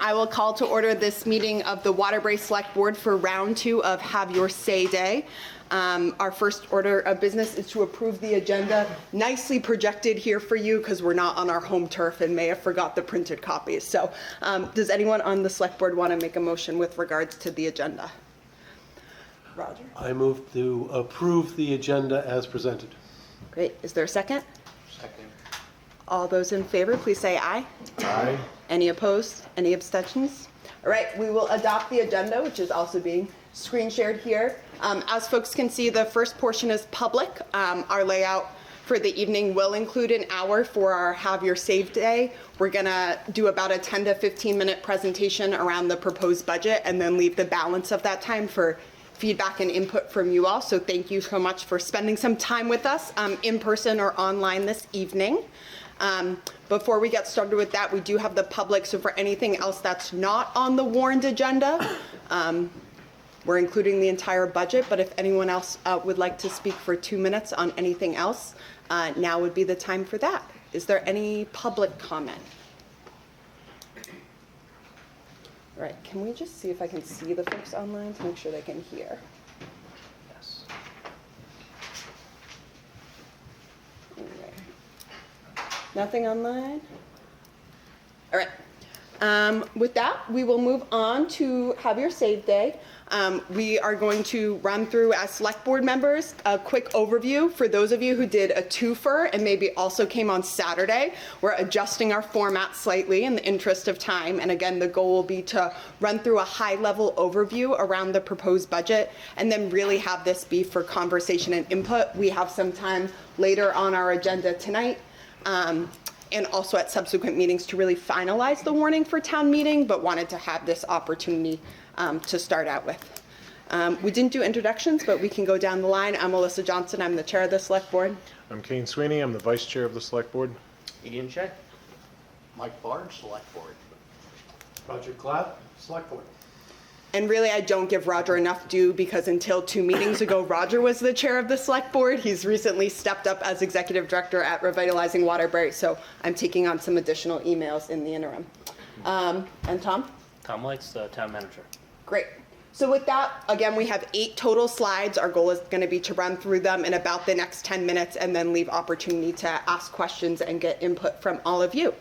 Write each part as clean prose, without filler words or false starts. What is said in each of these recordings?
I will call to order this meeting of the Waterbury Select Board for round 2 of Have Your Say Day. Our first order of business is to approve the agenda, nicely projected here for you because we're not on our home turf and may have forgot the printed copies. So does anyone on the Select Board want to make a motion with regards to the agenda? Roger? I move to approve the agenda as presented. Great. Is there a second? Second. All those in favor, please say aye. Aye. Any opposed? Any abstentions? All right, we will adopt the agenda, which is also being screen shared here. As folks can see, the first portion is public. Our layout for the evening will include an hour for our Have Your Save Day. We're gonna do about a 10 to 15 minute presentation around the proposed budget and then leave the balance of that time for feedback and input from you all. So thank you so much for spending some time with us in person or online this evening. Before we get started with that, we do have the public, so for anything else that's not on the warned agenda, we're including the entire budget, but if anyone else would like to speak for 2 minutes on anything else, now would be the time for that. Is there any public comment? All right, can we just see if I can see the folks online to make sure they can hear? Yes. Nothing online? All right. With that, we will move on to Have Your Save Day. We are going to run through, as Select Board members, a quick overview. For those of you who did a twofer and maybe also came on Saturday, we're adjusting our format slightly in the interest of time. And again, the goal will be to run through a high-level overview around the proposed budget and then really have this be for conversation and input. We have some time later on our agenda tonight. And also at subsequent meetings to really finalize the warning for town meeting, but wanted to have this opportunity to start out with. We didn't do introductions, but we can go down the line. I'm Melissa Johnson. I'm the chair of the Select Board. I'm Kane Sweeney. I'm the vice chair of the Select Board. Ian Shea. Mike Barge, Select Board. Roger Clapp, Select Board. And really, I don't give Roger enough due because until 2 meetings ago, Roger was the chair of the Select Board. He's recently stepped up as executive director at Revitalizing Waterbury, so I'm taking on some additional emails in the interim. And Tom? Tom Lights, the town manager. Great. So with that, again, we have 8 total slides. Our goal is going to be to run through them in about the next 10 minutes and then leave opportunity to ask questions and get input from all of you.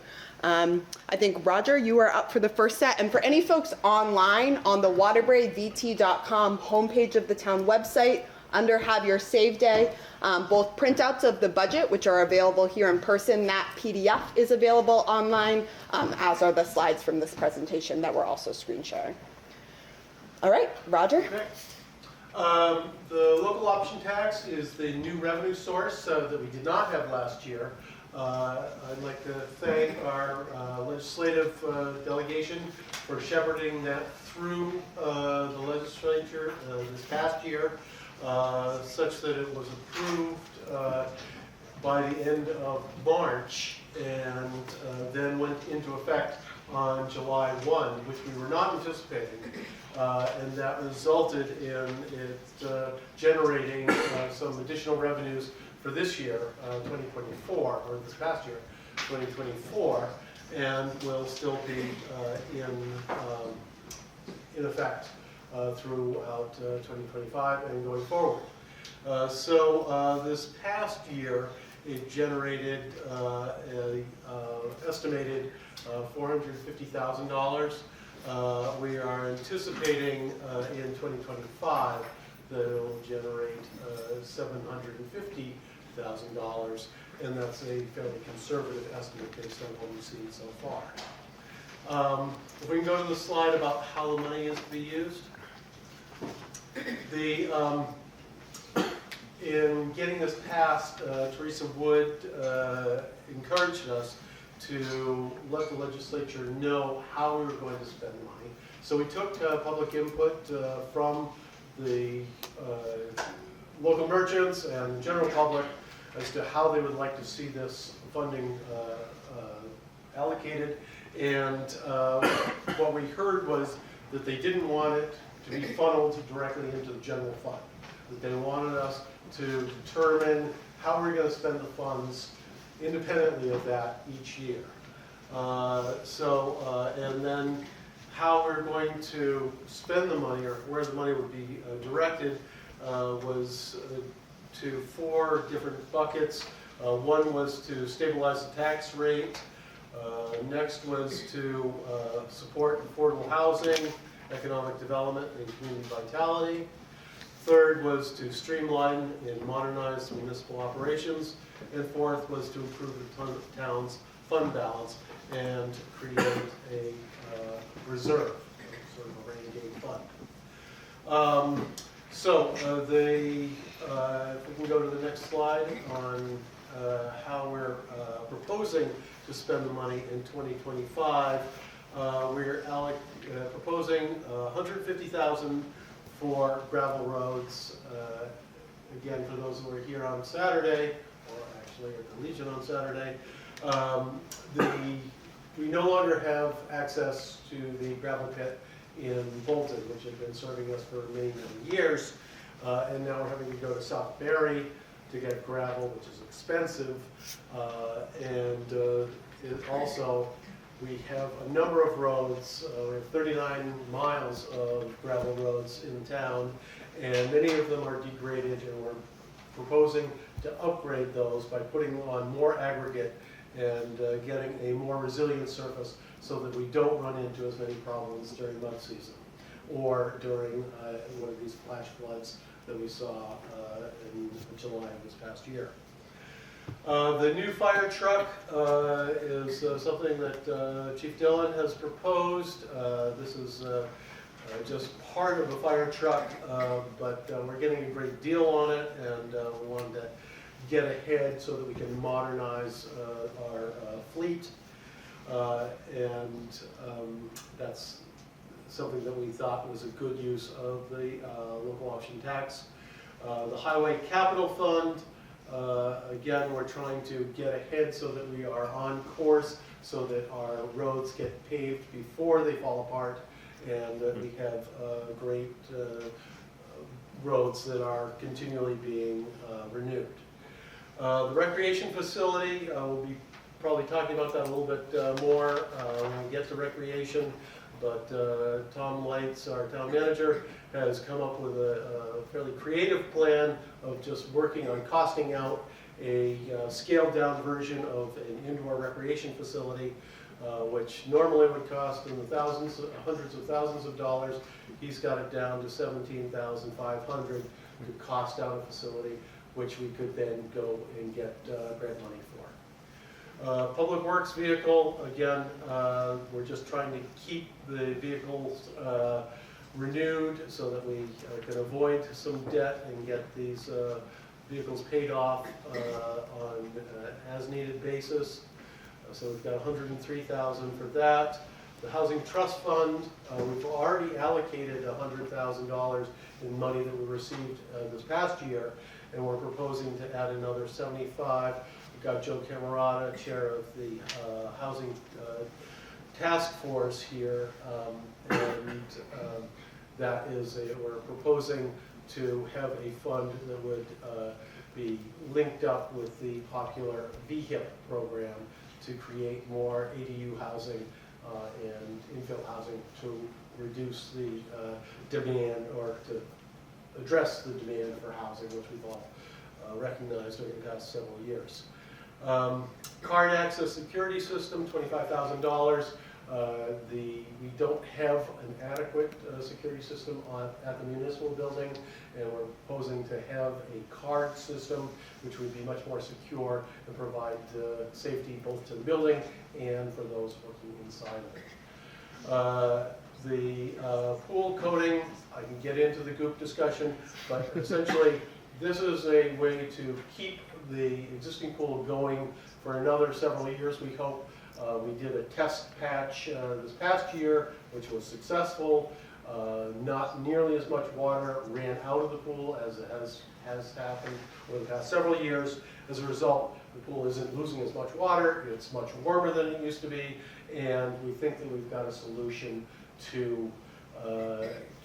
I think, Roger, you are up for the first set. And for any folks online on the waterburyvt.com homepage of the town website, under Have Your Save Day, both printouts of the budget, which are available here in person, that PDF is available online, as are the slides from this presentation that we're also screen sharing. All right, Roger. Okay. The local option tax is the new revenue source that we did not have last year. I'd like to thank our legislative delegation for shepherding that through the legislature this past year, such that it was approved by the end of March and then went into effect on July 1, which we were not anticipating. And that resulted in it generating some additional revenues for this year, 2024, or this past year, 2024, and will still be in effect throughout 2025 and going forward. So this past year, it generated an estimated $450,000. We are anticipating in 2025 that it will generate $750,000, and that's a fairly conservative estimate based on what we've seen so far. If we can go to the slide about how the money is to be used. In getting this passed, Teresa Wood encouraged us to let the legislature know how we were going to spend money. So we took public input from the local merchants and the general public as to how they would like to see this funding allocated. And what we heard was that they didn't want it to be funneled directly into the general fund, that they wanted us to determine how we're going to spend the funds independently of that each year. And then how we're going to spend the money, or where the money would be directed, was to 4 different buckets. One was to stabilize the tax rate. Next was to support affordable housing, economic development, and community vitality. Third was to streamline and modernize municipal operations. And fourth was to improve the town's fund balance and create a reserve, sort of a rainy day fund. If we can go to the next slide on how we're proposing to spend the money in 2025. We're proposing $150,000 for gravel roads. Again, for those who were here on Saturday, or actually at the Legion on Saturday, we no longer have access to the gravel pit in Bolton, which had been serving us for many, many years. And now we're having to go to South Barry to get gravel, which is expensive. Also, we have a number of roads. We have 39 miles of gravel roads in town, and many of them are degraded, and we're proposing to upgrade those by putting on more aggregate and getting a more resilient surface so that we don't run into as many problems during mud season or during one of these flash floods that we saw in July of this past year. The new fire truck is something that Chief Dillon has proposed. This is just part of the fire truck, but we're getting a great deal on it, and we wanted to get ahead so that we can modernize our fleet. That's something that we thought was a good use of the local option tax. The Highway Capital Fund, again, we're trying to get ahead so that we are on course, so that our roads get paved before they fall apart, and that we have great roads that are continually being renewed. The recreation facility, we'll be probably talking about that a little bit more when we get to recreation, but Tom Lights, our town manager, has come up with a fairly creative plan of just working on costing out a scaled down version of an indoor recreation facility, which normally would cost in the thousands, hundreds of thousands of dollars. He's got it down to $17,500 to cost out a facility, which we could then go and get grant money for. Public Works vehicle, again, we're just trying to keep the vehicles renewed so that we can avoid some debt and get these vehicles paid off on an as-needed basis. So we've got $103,000 for that. The Housing Trust Fund, we've already allocated $100,000 in money that we received this past year, and we're proposing to add another $75,000. We've got Joe Camerata, chair of the Housing Task Force here, that is we're proposing to have a fund that would be linked up with the popular VHIP program to create more ADU housing and infill housing to reduce the demand, or to address the demand for housing, which we've all recognized over the past several years. Card access security system, $25,000. We don't have an adequate security system at the municipal building, and we're proposing to have a card system which would be much more secure and provide safety both to the building and for those working inside of it. The pool coating, I can get into the goop discussion, but essentially this is a way to keep the existing pool going for another several years, we hope. We did a test patch this past year, which was successful. Not nearly as much water ran out of the pool as it has happened over the past several years. As a result, the pool isn't losing as much water. It's much warmer than it used to be, and we think that we've got a solution to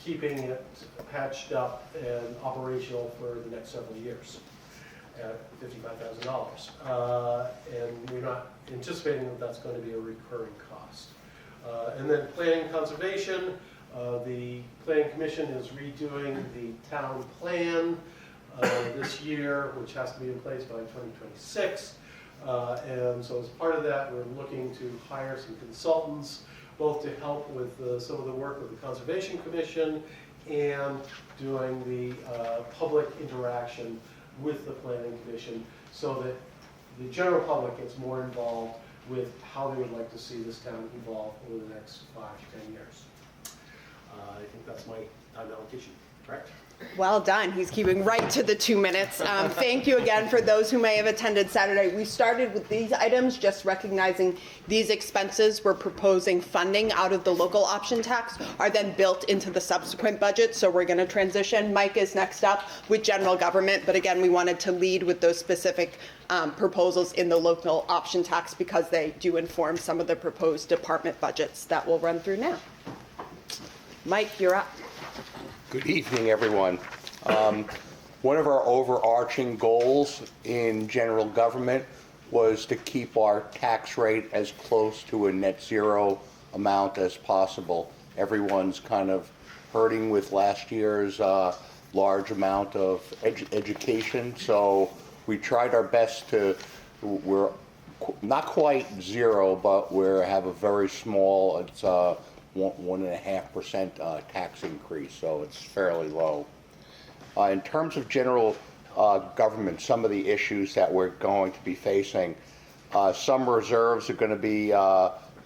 keeping it patched up and operational for the next several years at $55,000. And we're not anticipating that that's going to be a recurring cost. And then planning and conservation, the planning commission is redoing the town plan this year, which has to be in place by 2026. And so as part of that, we're looking to hire some consultants, both to help with some of the work with the Conservation Commission and doing the public interaction with the Planning Commission so that the general public gets more involved with how they would like to see this town evolve over the next 5 to 10 years. I think that's my time allocation, correct? Well done. He's keeping right to the 2 minutes. Thank you again for those who may have attended Saturday. We started with these items, just recognizing these expenses we're proposing funding out of the local option tax are then built into the subsequent budget. So we're going to transition. Mike is next up with general government. But again, we wanted to lead with those specific proposals in the local option tax because they do inform some of the proposed department budgets that we'll run through now. Mike, you're up. Good evening, everyone. One of our overarching goals in general government was to keep our tax rate as close to a net zero amount as possible. Everyone's kind of hurting with last year's large amount of education, so we tried our best to, we're not quite zero, but we have a very small, it's 1.5% tax increase, so it's fairly low. In terms of general government, some of the issues that we're going to be facing, some reserves are going to be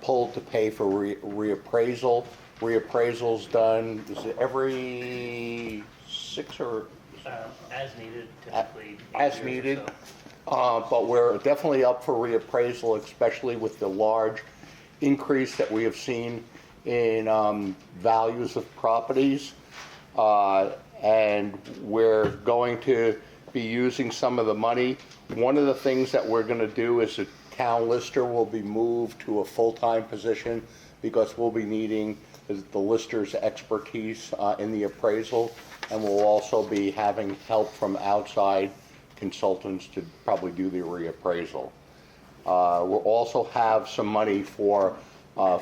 pulled to pay for reappraisal. Reappraisal's done, is it every 6 or? As needed, typically. As 8 years or needed. so. But we're definitely up for reappraisal, especially with the large increase that we have seen in values of properties. And we're going to be using some of the money. One of the things that we're going to do is the town lister will be moved to a full-time position because we'll be needing the lister's expertise in the appraisal, and we'll also be having help from outside consultants to probably do the reappraisal. We'll also have some money for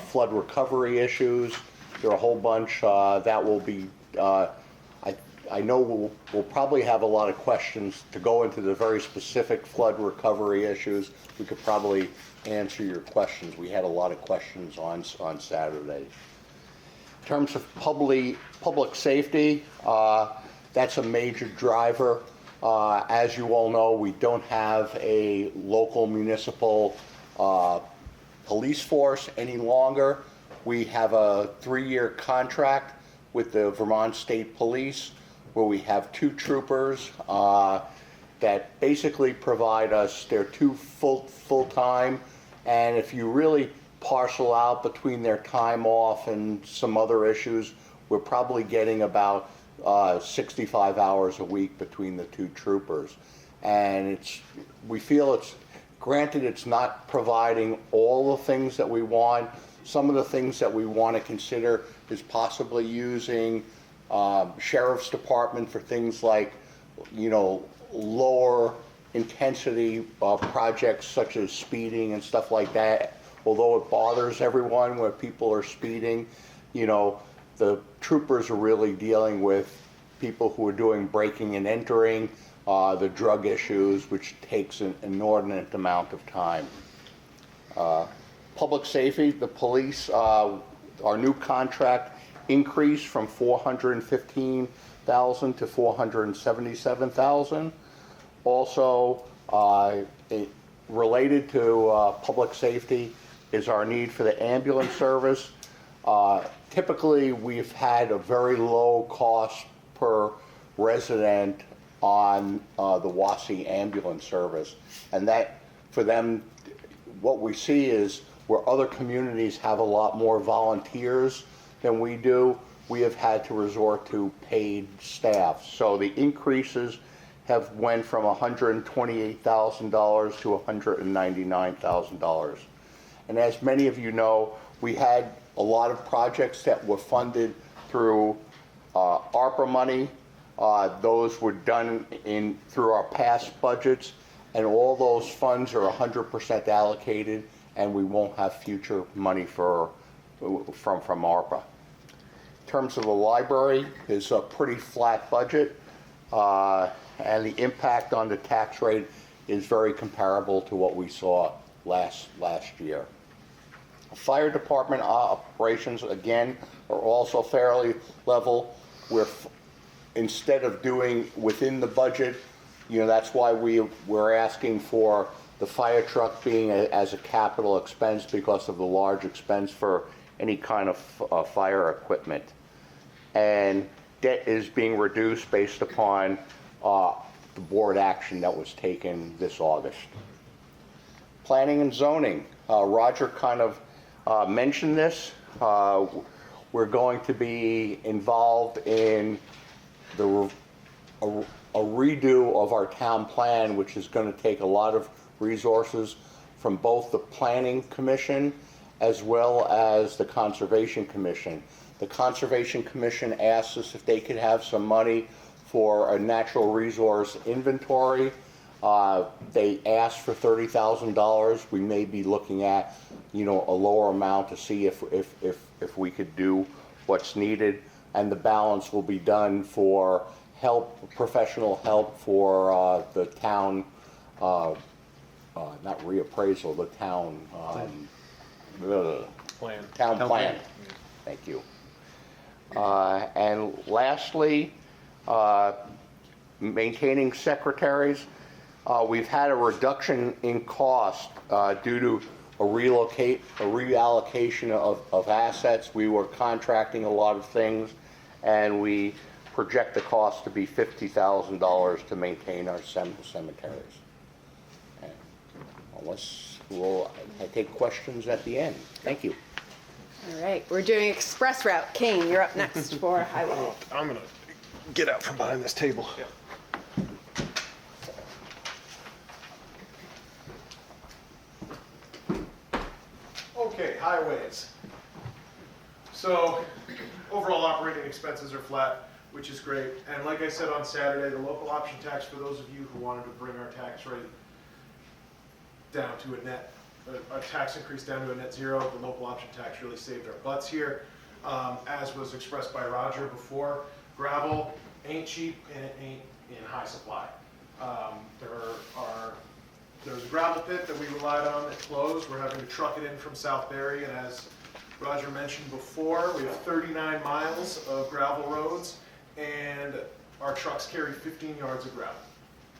flood recovery issues. There are a whole bunch that will be, I know we'll probably have a lot of questions to go into the very specific flood recovery issues. We could probably answer your questions. We had a lot of questions on Saturday. In terms of public safety, that's a major driver. As you all know, we don't have a local municipal police force any longer. We have a 3-year contract with the Vermont State Police where we have 2 troopers that basically provide us, they're 2 full-time, and if you really parcel out between their time off and some other issues, we're probably getting about 65 hours a week between the 2 troopers. And we feel granted, it's not providing all the things that we want. Some of the things that we want to consider is possibly using sheriff's department for things like, lower intensity projects such as speeding and stuff like that. Although it bothers everyone where people are speeding, the troopers are really dealing with people who are doing breaking and entering, the drug issues, which takes an inordinate amount of time. Public safety, the police, our new contract increased from $415,000 to $477,000. Also, related to public safety is our need for the ambulance service. Typically, we've had a very low cost per resident on the Wassy ambulance service. And that, for them, what we see is where other communities have a lot more volunteers than we do, we have had to resort to paid staff. So the increases have went from $128,000 to $199,000. And as many of you know, we had a lot of projects that were funded through ARPA money. Those were done through our past budgets, and all those funds are 100% allocated, and we won't have future money for from ARPA. In terms of the library, it's a pretty flat budget, and the impact on the tax rate is very comparable to what we saw last year. Fire department operations, again, are also fairly level. Instead of doing within the budget, that's why we're asking for the fire truck being as a capital expense because of the large expense for any kind of fire equipment. And debt is being reduced based upon the board action that was taken this August. Planning and zoning, Roger kind of mentioned this. We're going to be involved in a redo of our town plan, which is going to take a lot of resources from both the Planning Commission as well as the Conservation Commission. The Conservation Commission asked us if they could have some money for a natural resource inventory. They asked for $30,000. We may be looking at, a lower amount to see if we could do what's needed, and the balance will be done for professional help for the town, not reappraisal, the town Plan. town plan. Thank you. And lastly, maintaining secretaries. We've had a reduction in cost due to a reallocation of assets. We were contracting a lot of things, and we project the cost to be $50,000 to maintain our cemeteries. And I take questions at the end. Thank you. All right, we're doing express route. Kane, you're up next for highway. I'm gonna get out from behind this table. Okay, highways. So overall operating expenses are flat, which is great. And like I said on Saturday, the local option tax, for those of you who wanted to bring our tax rate down to a tax increase down to a net zero, the local option tax really saved our butts here. As was expressed by Roger before, gravel ain't cheap and it ain't in high supply. There's a gravel pit that we relied on that closed. We're having to truck it in from Southbury, and as Roger mentioned before, we have 39 miles of gravel roads, and our trucks carry 15 yards of gravel.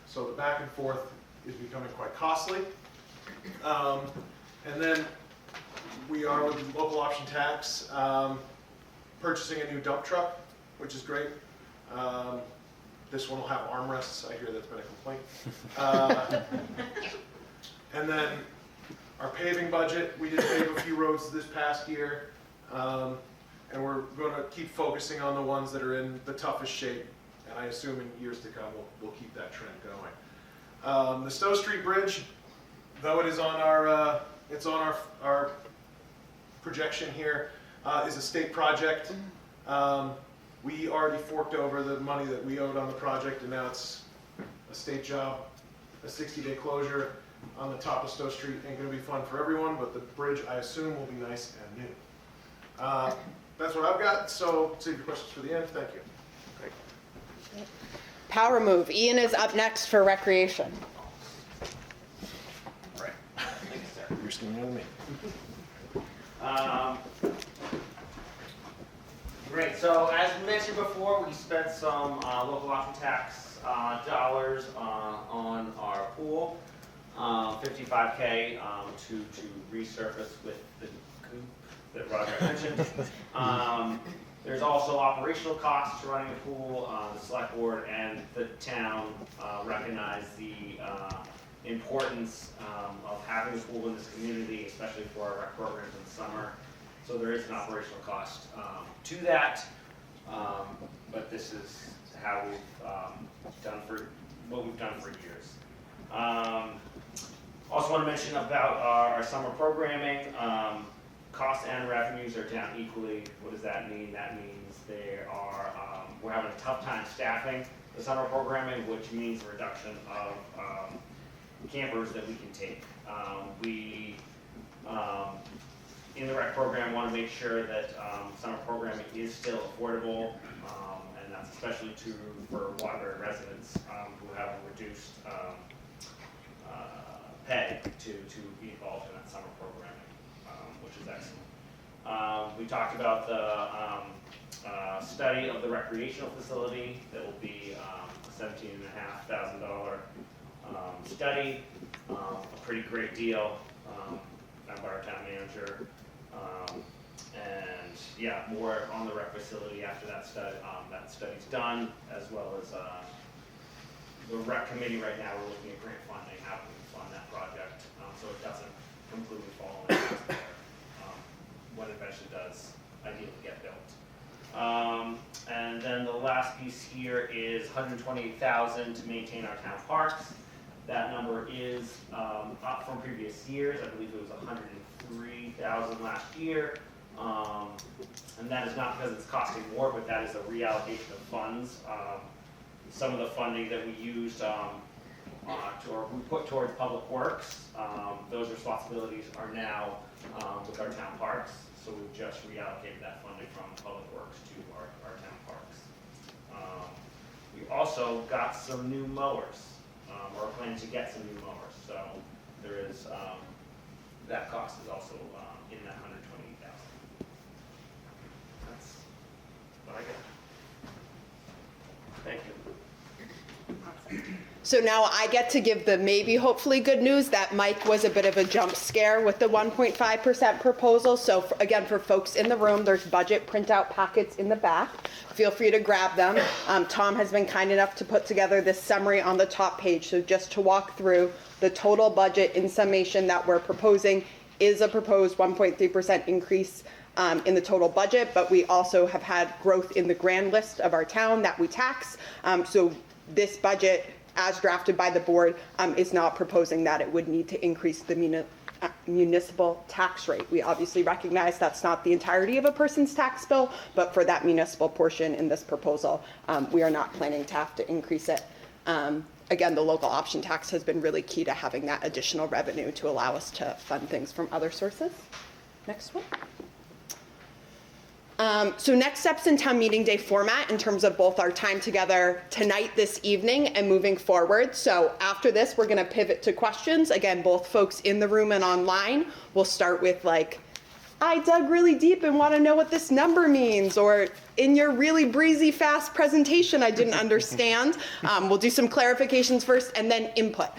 So the back and forth is becoming quite costly. And then we are, with the local option tax, purchasing a new dump truck, which is great. This one will have armrests. I hear that's been a complaint. And then our paving budget, we did pave a few roads this past year, and we're going to keep focusing on the ones that are in the toughest shape. And I assume in years to come, we'll keep that trend going. The Stowe Street Bridge, though it is on our projection here, is a state project. We already forked over the money that we owed on the project, and now it's a state job. A 60-day closure on the top of Stowe Street ain't going to be fun for everyone, but the bridge, I assume, will be nice and new. That's what I've got, so save your questions for the end. Thank you. Power move. Ian is up next for recreation. Right. Thank you, sir. You're stealing on me. Great, so as mentioned before, we spent some local option tax dollars on our pool, $55K to resurface with the coop that Roger mentioned. There's also operational costs to running a pool. The select board and the town recognize the importance of having a pool in this community, especially for our rec programs in the summer. So there is an operational cost to that, but this is how we've done what we've done for years. Also want to mention about our summer programming. Costs and revenues are down equally. What does that mean? That means we're having a tough time staffing the summer programming, which means a reduction of campers that we can take. in the rec program, want to make sure that summer programming is still affordable, and that's especially true for Waterbury residents who have reduced pay to be involved in that summer programming, which is excellent. We talked about the study of the recreational facility. That will be a $17,500 study, a pretty great deal done by our town manager. And yeah, more on the rec facility after that study's done, as well as the rec committee right now, we're looking at grant funding, how can we fund that project, so it doesn't completely fall in there when it eventually does ideally get built. And then the last piece here is $128,000 to maintain our town parks. That number is up from previous years. I believe it was $103,000 last year. And that is not because it's costing more, but that is a reallocation of funds. Some of the funding that we used or we put towards public works, those responsibilities are now with our town parks. So we've just reallocated that funding from public works to our town parks. We also got some new mowers, or are planning to get some new mowers. So there is, that cost is also in that $128,000. That's what I got. Thank you. So now I get to give the maybe hopefully good news that Mike was a bit of a jump scare with the 1.5% proposal. So again, for folks in the room, there's budget printout packets in the back. Feel free to grab them. Tom has been kind enough to put together this summary on the top page. So just to walk through the total budget in summation that we're proposing is a proposed 1.3% increase in the total budget, but we also have had growth in the grand list of our town that we tax. So this budget, as drafted by the board, is not proposing that it would need to increase the municipal tax rate. We obviously recognize that's not the entirety of a person's tax bill, but for that municipal portion in this proposal, we are not planning to have to increase it. Again, the local option tax has been really key to having that additional revenue to allow us to fund things from other sources. Next one. So next steps in town meeting day format in terms of both our time together tonight, this evening, and moving forward. So after this, we're going to pivot to questions. Again, both folks in the room and online. We'll start with like, I dug really deep and want to know what this number means, or in your really breezy, fast presentation, I didn't understand. We'll do some clarifications first and then input.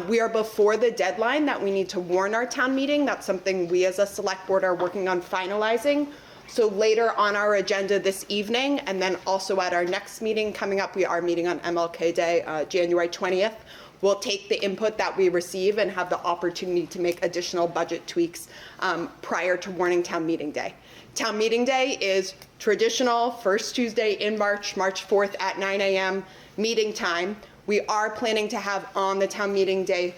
We are before the deadline that we need to warn our town meeting. That's something we as a select board are working on finalizing. So later on our agenda this evening, and then also at our next meeting coming up, we are meeting on MLK Day, January 20th. We'll take the input that we receive and have the opportunity to make additional budget tweaks prior to warning town meeting day. Town meeting day is traditional first Tuesday in March, March 4th at 9 a.m. meeting time. We are planning to have on the town meeting day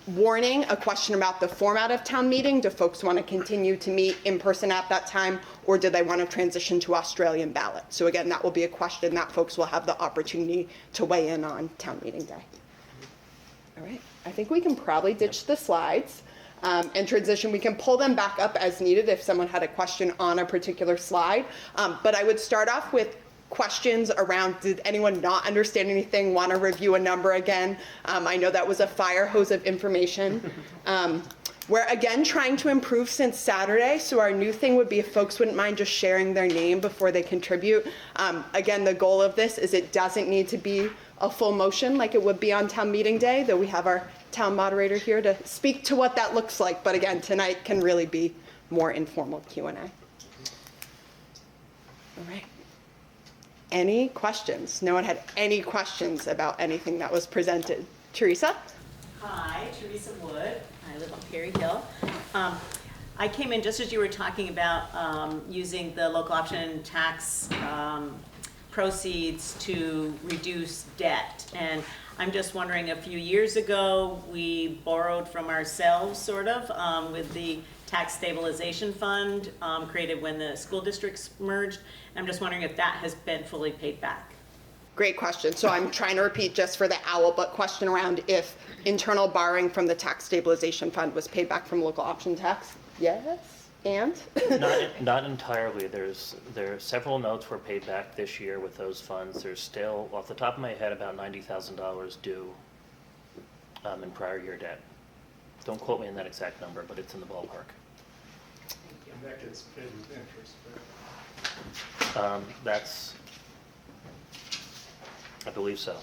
warning a question about the format of town meeting. Do folks want to continue to meet in person at that time, or do they want to transition to Australian ballot? So again, that will be a question that folks will have the opportunity to weigh in on town meeting day. All right, I think we can probably ditch the slides and transition. We can pull them back up as needed if someone had a question on a particular slide. But I would start off with questions around, did anyone not understand anything, want to review a number again? I know that was a fire hose of information. We're again trying to improve since Saturday, so our new thing would be if folks wouldn't mind just sharing their name before they contribute. Again, the goal of this is it doesn't need to be a full motion like it would be on town meeting day, though we have our town moderator here to speak to what that looks like. But again, tonight can really be more informal Q&A. All right. Any questions? No one had any questions about anything that was presented. Teresa? Hi, Teresa Wood. I live on Perry Hill. I came in just as you were talking about using the local option tax proceeds to reduce debt. And I'm just wondering, a few years ago, we borrowed from ourselves, sort of, with the tax stabilization fund created when the school districts merged. I'm just wondering if that has been fully paid back. Great question. So I'm trying to repeat just for the OWL, but question around if internal borrowing from the tax stabilization fund was paid back from local option tax. Yes? And? Not entirely. There are several notes were paid back this year with those funds. There's still, off the top of my head, about $90,000 due in prior year debt. Don't quote me on that exact number, but it's in the ballpark. And that gets paid with interest, right? That's, I believe so.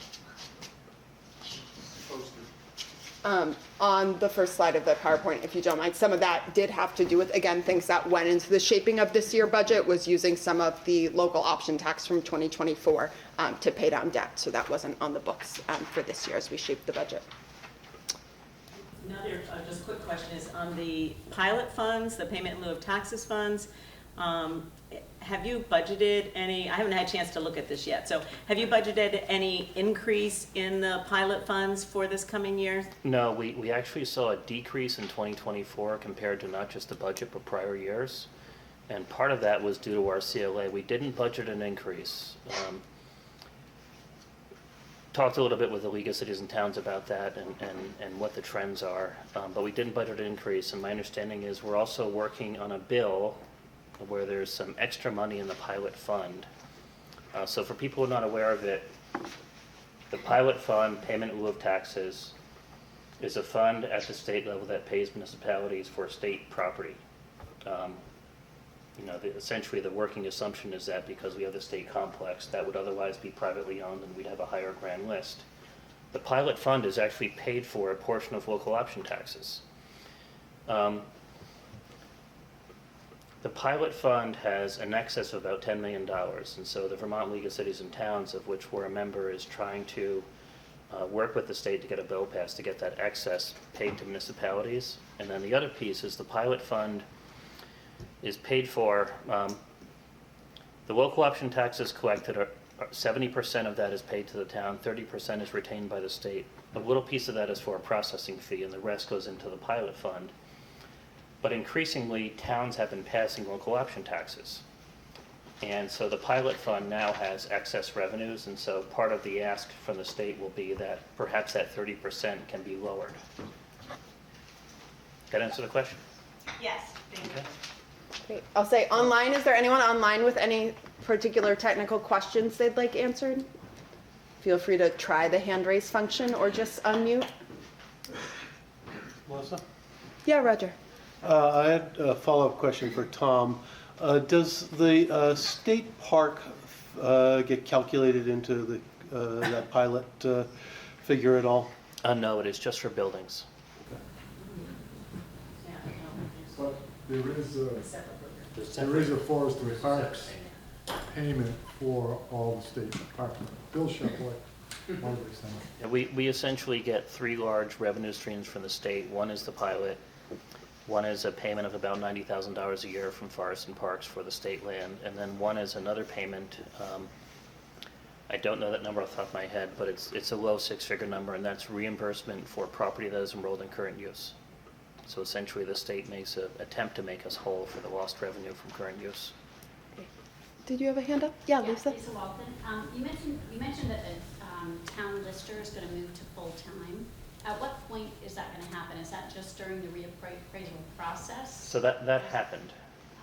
Supposed to. On the first slide of the PowerPoint, if you don't mind, some of that did have to do with, again, things that went into the shaping of this year budget was using some of the local option tax from 2024 to pay down debt. So that wasn't on the books for this year as we shaped the budget. Another just quick question is on the pilot funds, the payment in lieu of taxes funds. Have you budgeted any, I haven't had a chance to look at this yet, so have you budgeted any increase in the pilot funds for this coming year? No, we actually saw a decrease in 2024 compared to not just the budget but prior years. And part of that was due to our CLA. We didn't budget an increase. Talked a little bit with the League of Cities and Towns about that and what the trends are, but we didn't budget an increase. And my understanding is we're also working on a bill where there's some extra money in the pilot fund. So for people who are not aware of it, the pilot fund, payment in lieu of taxes, is a fund at the state level that pays municipalities for state property. Essentially the working assumption is that because we have the state complex that would otherwise be privately owned and we'd have a higher grand list. The pilot fund is actually paid for a portion of local option taxes. The pilot fund has an excess of about $10 million, and so the Vermont League of Cities and Towns, of which we're a member, is trying to work with the state to get a bill passed to get that excess paid to municipalities. And then the other piece is the pilot fund is paid for, the local option taxes collected, 70% of that is paid to the town, 30% is retained by the state. A little piece of that is for a processing fee, and the rest goes into the pilot fund. But increasingly, towns have been passing local option taxes. And so the pilot fund now has excess revenues, and so part of the ask from the state will be that perhaps that 30% can be lowered. That answer the question? Yes, thank you. Okay. Great. I'll say online, is there anyone online with any particular technical questions they'd like answered? Feel free to try the hand raise function or just unmute. Melissa? Yeah, Roger. I had a follow-up question for Tom. Does the state park get calculated into that pilot figure at all? No, it is just for buildings. But there is a forestry parks payment for all the state department. Bill Shepley, Waterbury Center. Yeah, we essentially get three large revenue streams from the state. One is the pilot. One is a payment of about $90,000 a year from forests and parks for the state land. And then one is another payment. I don't know that number off the top of my head, but it's a low six-figure number, and that's reimbursement for property that is enrolled in current use. So essentially, the state makes an attempt to make us whole for the lost revenue from current use. Did you have a hand up? Yeah, Yeah, Lisa. Lisa Walton. You mentioned that the town lister is going to move to full-time. At what point is that going to happen? Is that just during the reappraisal process? So that happened.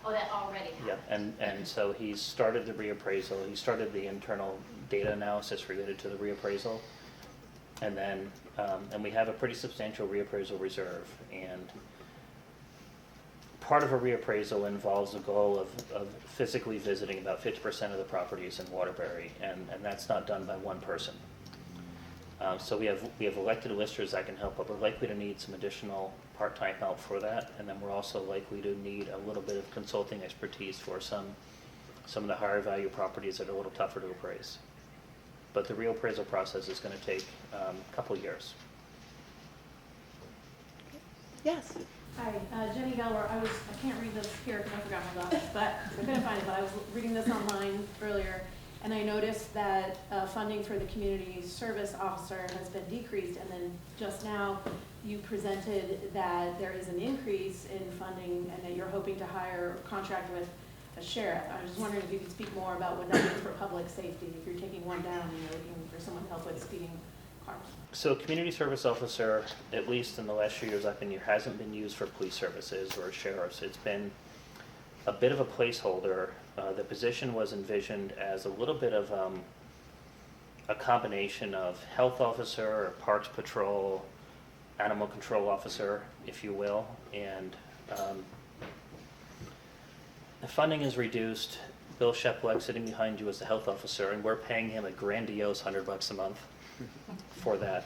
Oh, that already happened? Yeah, and so he started the reappraisal. He started the internal data analysis related to the reappraisal. And then, and we have a pretty substantial reappraisal reserve. And part of a reappraisal involves a goal of physically visiting about 50% of the properties in Waterbury, and that's not done by one person. So we have elected listers that can help, but we're likely to need some additional part-time help for that, and then we're also likely to need a little bit of consulting expertise for some of the higher value properties that are a little tougher to appraise. But the reappraisal process is going to take a couple of years. Yes. Hi, Jenny Geller. I can't read this here because I forgot my glasses, but I couldn't find it, but I was reading this online earlier, and I noticed that funding for the community service officer has been decreased, and then just now you presented that there is an increase in funding and that you're hoping to hire or contract with a sheriff. I was just wondering if you could speak more about what that means for public safety, if you're taking one down and you're looking for someone to help with speeding cars. So community service officer, at least in the last few years I've been here, hasn't been used for police services or sheriffs. It's been a bit of a placeholder. The position was envisioned as a little bit of a combination of health officer or parks patrol, animal control officer, if you will, and the funding is reduced. Bill Shepweg sitting behind you as the health officer, and we're paying him a grandiose $100 a month for that.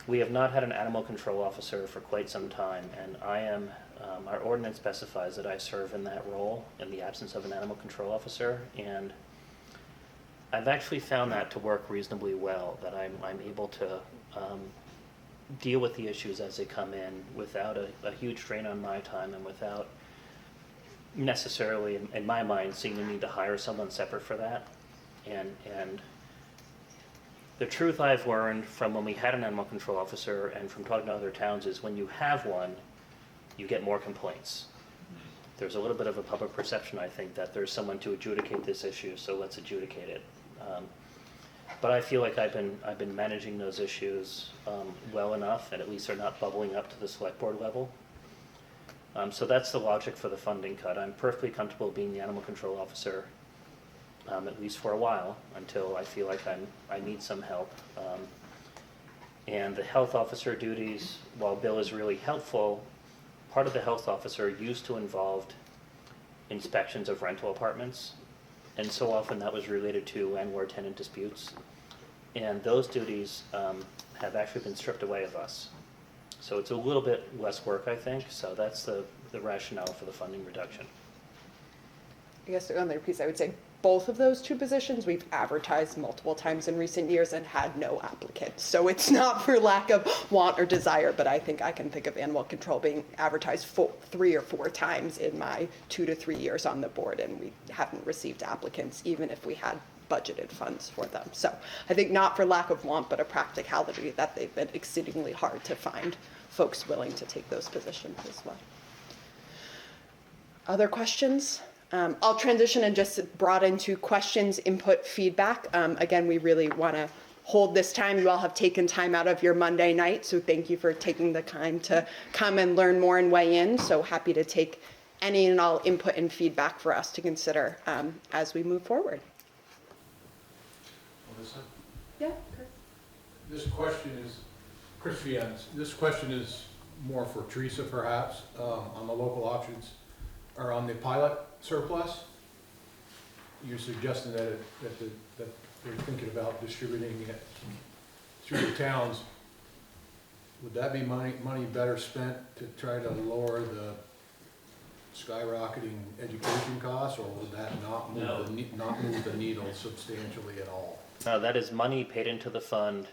We have not had an animal control officer for quite some time, and our ordinance specifies that I serve in that role in the absence of an animal control officer, and I've actually found that to work reasonably well, that I'm able to deal with the issues as they come in without a huge strain on my time and without necessarily, in my mind, seeing the need to hire someone separate for that. And the truth I've learned from when we had an animal control officer and from talking to other towns is when you have one, you get more complaints. There's a little bit of a public perception, I think, that there's someone to adjudicate this issue, so let's adjudicate it. But I feel like I've been managing those issues well enough, and at least they're not bubbling up to the select board level. So that's the logic for the funding cut. I'm perfectly comfortable being the animal control officer, at least for a while, until I feel like I need some help. And the health officer duties, while Bill is really helpful, part of the health officer used to involve inspections of rental apartments, and so often that was related to landlord-tenant disputes. And those duties have actually been stripped away of us. So it's a little bit less work, I think, so that's the rationale for the funding reduction. I guess the only piece I would say, both of those two positions we've advertised multiple times in recent years and had no applicants. So it's not for lack of want or desire, but I think I can think of animal control being advertised 3 or 4 times in my 2 to 3 years on the board, and we haven't received applicants even if we had budgeted funds for them. So I think not for lack of want, but a practicality that they've been exceedingly hard to find folks willing to take those positions as well. Other questions? I'll transition and just broaden to questions, input, feedback. Again, we really want to hold this time. You all have taken time out of your Monday night, so thank you for taking the time to come and learn more and weigh in. So happy to take any and all input and feedback for us to consider as we move forward. Melissa? Yeah. This question is, Chris Fiennes, this question is more for Teresa perhaps, on the local options, or on the pilot surplus. You're suggesting that they're thinking about distributing it through the towns. Would that be money better spent to try to lower the skyrocketing education costs, or would that not move the needle substantially at all? That is money paid into the fund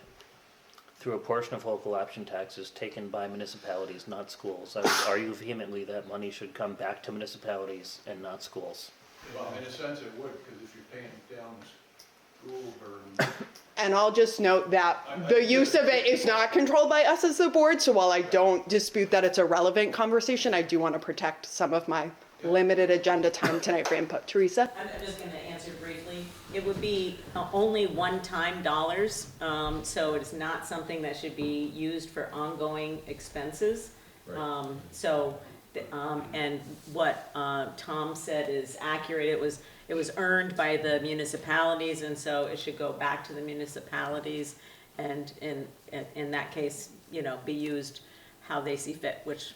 through a portion of local option taxes taken by municipalities, not schools. I would argue vehemently that money should come back to municipalities and not schools. Well, in a sense it would, because if you're paying down the school burden. And I'll just note that the use of it is not controlled by us as the board, so while I don't dispute that it's a relevant conversation, I do want to protect some of my limited agenda time tonight for input. Teresa? I'm just going to answer briefly. It would be only one-time dollars, so it's not something that should be used for ongoing expenses. Right. And what Tom said is accurate. It was earned by the municipalities, and so it should go back to the municipalities, and in that case, be used how they see fit. Which.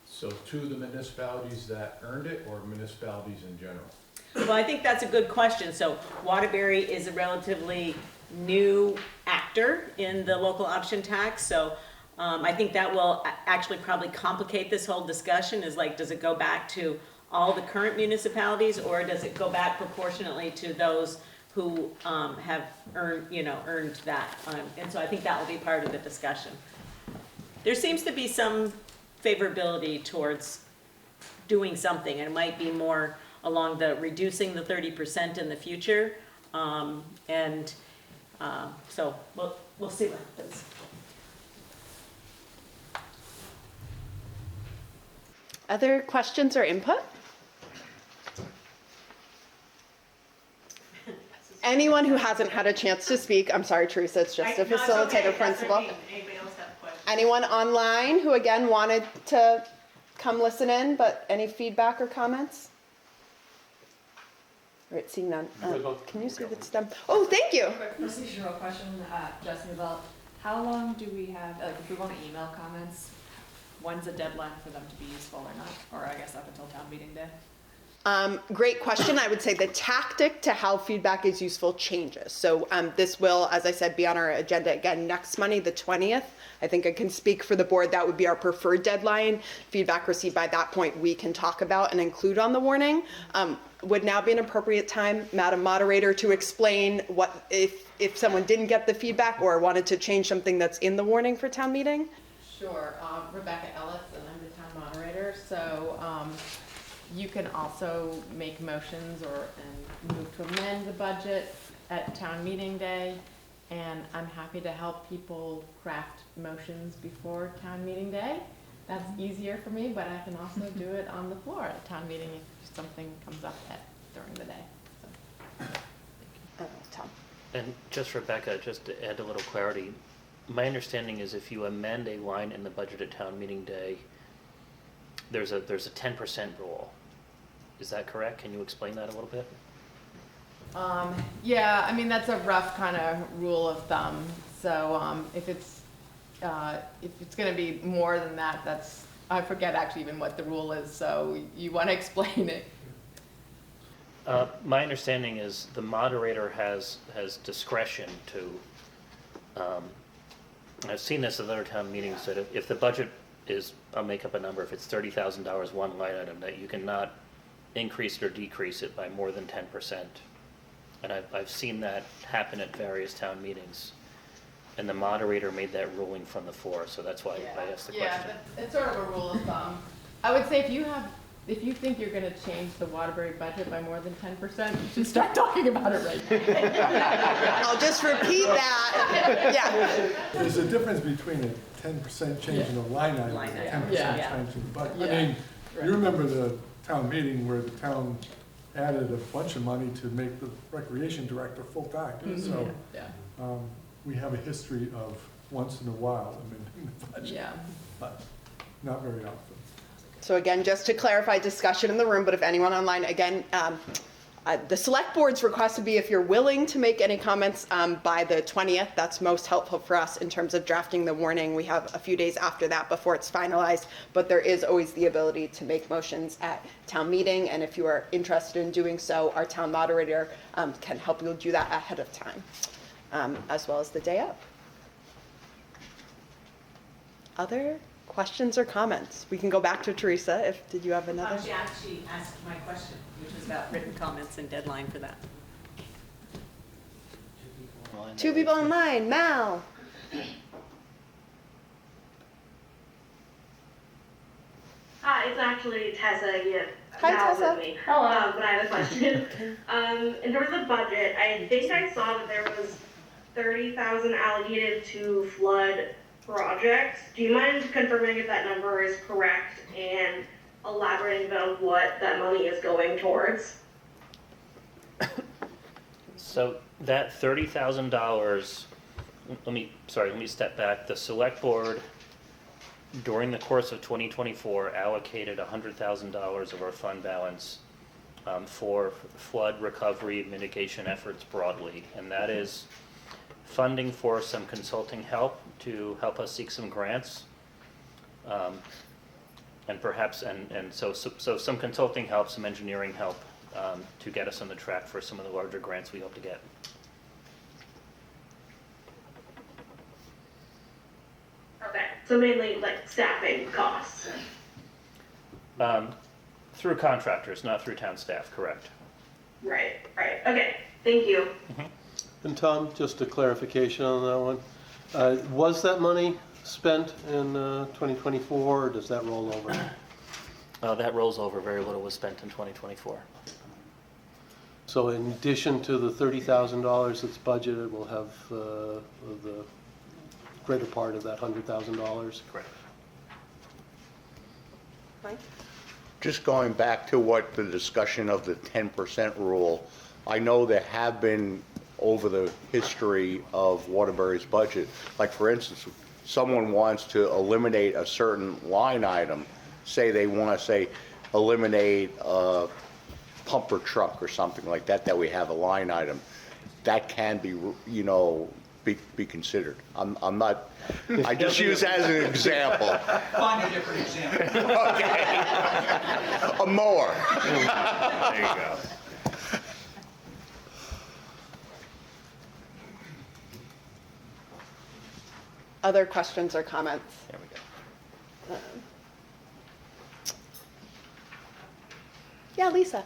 So to the municipalities that earned it, or municipalities in general? Well, I think that's a good question. So Waterbury is a relatively new actor in the local option tax, so I think that will actually probably complicate this whole discussion. Is like, does it go back to all the current municipalities, or does it go back proportionately to those who have earned that? And so I think that will be part of the discussion. There seems to be some favorability towards doing something, and it might be more along the reducing the 30% in the future, so we'll see what happens. Other questions or input? Anyone who hasn't had a chance to speak, I'm sorry, Teresa, it's just a facilitator principle. Anybody else have questions? Anyone online who again wanted to come listen in, but any feedback or comments? All right, seeing none. Can you see if it's done? Oh, thank you. Quick procedural question, Jesse, about how long do we have, like, if we want to email comments, when's the deadline for them to be useful or not? Or I guess up until town meeting day? Great question. I would say the tactic to how feedback is useful changes. So this will, as I said, be on our agenda again next Monday, the 20th. I think I can speak for the board. That would be our preferred deadline. Feedback received by that point we can talk about and include on the warning. Would now be an appropriate time, Madam Moderator, to explain what if someone didn't get the feedback or wanted to change something that's in the warning for town meeting? Sure. Rebecca Ellis, and I'm the town moderator. So you can also make motions and move to amend the budget at town meeting day. And I'm happy to help people craft motions before town meeting day. That's easier for me, but I can also do it on the floor at town meeting if something comes up during the day. So. Tom. And just Rebecca, just to add a little clarity, my understanding is if you amend a line in the budget at town meeting day, there's a 10% rule. Is that correct? Can you explain that a little bit? Yeah, I mean, that's a rough kind of rule of thumb. So if it's going to be more than that, I forget actually even what the rule is. So you want to explain it? My understanding is the moderator has discretion to, I've seen this at other town meetings, that if the budget is, I'll make up a number, if it's $30,000 one line item, that you cannot increase it or decrease it by more than 10%. And I've seen that happen at various town meetings. And the moderator made that ruling from the floor, so that's why I asked the question. Yeah, it's sort of a rule of thumb. I would say if you think you're going to change the Waterbury budget by more than 10%, you should start talking about it right now. I'll just repeat that. Yeah. There's a difference between a 10% change in a line item and a 10% change in the budget. Yeah. I mean, you remember the town meeting where the town added a bunch of money to make the recreation director full-time. Mm-hmm. So Yeah. we have a history of once in a while amending the budget, Yeah. but not very often. So again, just to clarify, discussion in the room, but if anyone online, again, the select board's request would be if you're willing to make any comments by the 20th, that's most helpful for us in terms of drafting the warning. We have a few days after that before it's finalized, but there is always the ability to make motions at town meeting. And if you are interested in doing so, our town moderator can help you do that ahead of time, as well as the day of. Other questions or comments? We can go back to Teresa. Did you have another? She actually asked my question, which was about written comments and deadline for that. Two people online. Mal. Hi, it's actually Tessa here. Hi, Tessa. With me. Hello. But I have a question. In terms of budget, I think I saw that there was $30,000 allocated to flood projects. Do you mind confirming if that number is correct and elaborating about what that money is going towards? So that $30,000, let me step back. The select board, during the course of 2024, allocated $100,000 of our fund balance for flood recovery mitigation efforts broadly, and that is funding for some consulting help to help us seek some grants, and perhaps so some consulting help, some engineering help to get us on the track for some of the larger grants we hope to get. Okay, so mainly like staffing costs. Through contractors, not through town staff, correct? Right. Okay, thank you. And Tom, just a clarification on that one. Was that money spent in 2024, or does that roll over? That rolls over. Very little was spent in 2024. So in addition to the $30,000 that's budgeted, we'll have the greater part of that $100,000? Correct. Mike? Just going back to what the discussion of the 10% rule, I know there have been over the history of Waterbury's budget, like for instance, someone wants to eliminate a certain line item, say they want to say eliminate a pumper truck or something like that, that we have a line item, that can be, you know, be considered. I'm not, I just use that as an example. Find a different example. Okay. A mower. There you go. Other questions or comments? There we go. Yeah, Lisa.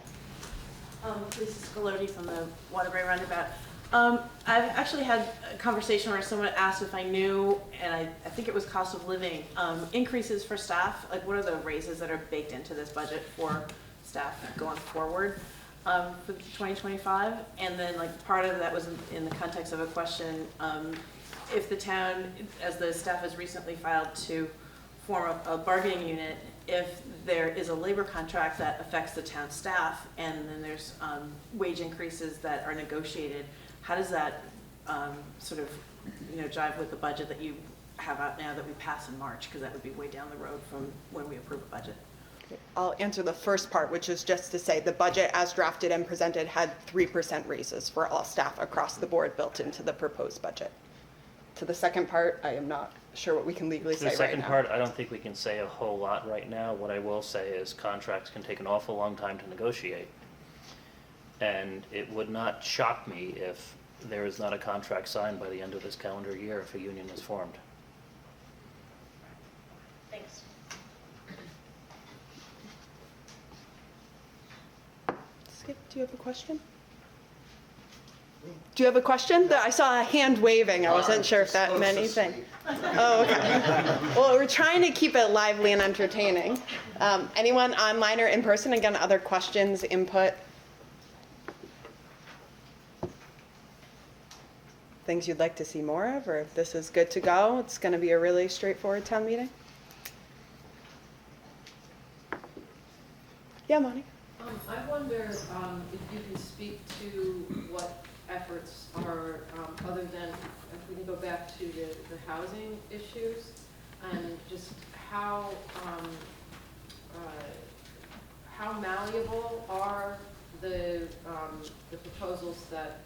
Lisa Scalodi from the Waterbury Roundabout. I've actually had a conversation where someone asked if I knew, and I think it was cost of living, increases for staff. Like, what are the raises that are baked into this budget for staff going forward for 2025? And then, like, part of that was in the context of a question, if the town, as the staff has recently filed to form a bargaining unit, if there is a labor contract that affects the town staff, and then there's wage increases that are negotiated, how does that sort of, you know, jive with the budget that you have out now that we pass in March? Because that would be way down the road from when we approve a budget. I'll answer the first part, which is just to say the budget as drafted and presented had 3% raises for all staff across the board built into the proposed budget. To the second part, I am not sure what we can legally say right now. The second part, I don't think we can say a whole lot right now. What I will say is contracts can take an awful long time to negotiate. And it would not shock me if there is not a contract signed by the end of this calendar year if a union is formed. Thanks. Skip, do you have a question? Do you have a question? I saw a hand waving. I wasn't sure if that meant anything. Oh, okay. Well, we're trying to keep it lively and entertaining. Anyone online or in person? Again, other questions, input? Things you'd like to see more of, or if this is good to go, it's going to be a really straightforward town meeting? Yeah, Monica? I wonder if you can speak to what efforts are, other than, if we can go back to the housing issues, and just how malleable are the proposals that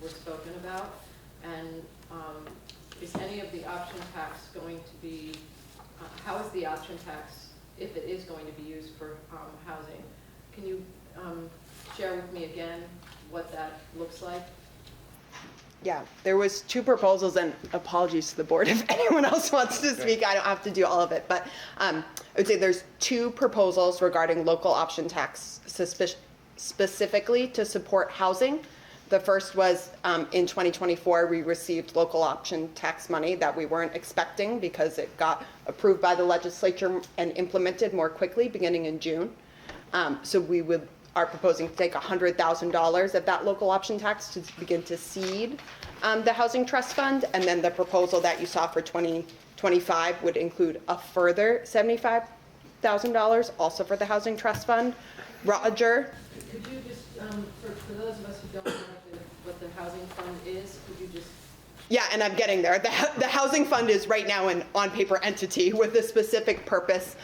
were spoken about, and is any of the option tax going to be, how is the option tax, if it is going to be used for housing? Can you share with me again what that looks like? Yeah, there was 2 proposals, and apologies to the board if anyone else wants to speak. I don't have to do all of it, but I would say there's 2 proposals regarding local option tax specifically to support housing. The first was in 2024, we received local option tax money that we weren't expecting because it got approved by the legislature and implemented more quickly beginning in June. So we are proposing to take $100,000 of that local option tax to begin to seed the Housing Trust Fund. And then the proposal that you saw for 2025 would include a further $75,000 also for the Housing Trust Fund. Roger? Could you just, for those of us who don't know what the Housing Fund is, could you just... Yeah, and I'm getting there. The Housing Fund is right now an on-paper entity with a specific purpose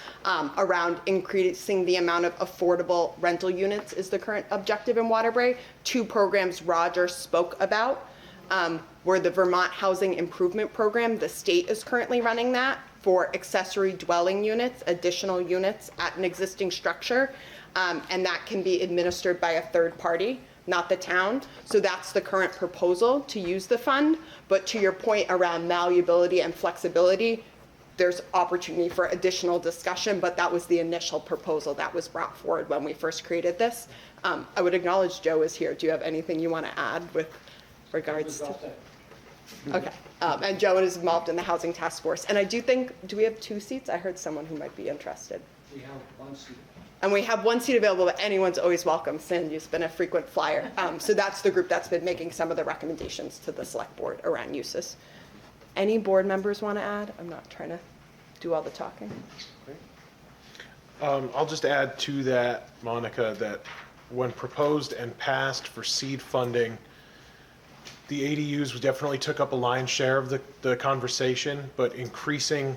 around increasing the amount of affordable rental units is the current objective in Waterbury. 2 programs Roger spoke about were the Vermont Housing Improvement Program. The state is currently running that for accessory dwelling units, additional units at an existing structure, and that can be administered by a third party, not the town. So that's the current proposal, to use the fund. But to your point around malleability and flexibility, there's opportunity for additional discussion, but that was the initial proposal that was brought forward when we first created this. I would acknowledge Joe is here. Do you have anything you want to add with regards to? Okay, and Joe is involved in the Housing Task Force. And I do think, do we have 2 seats? I heard someone who might be interested. We have 1 seat. And we have 1 seat available, but anyone's always welcome. Cindy's been a frequent flyer. So that's the group that's been making some of the recommendations to the select board around uses. Any board members want to add? I'm not trying to do all the talking. I'll just add to that, Monica, that when proposed and passed for seed funding, the ADUs definitely took up a lion's share of the conversation, but increasing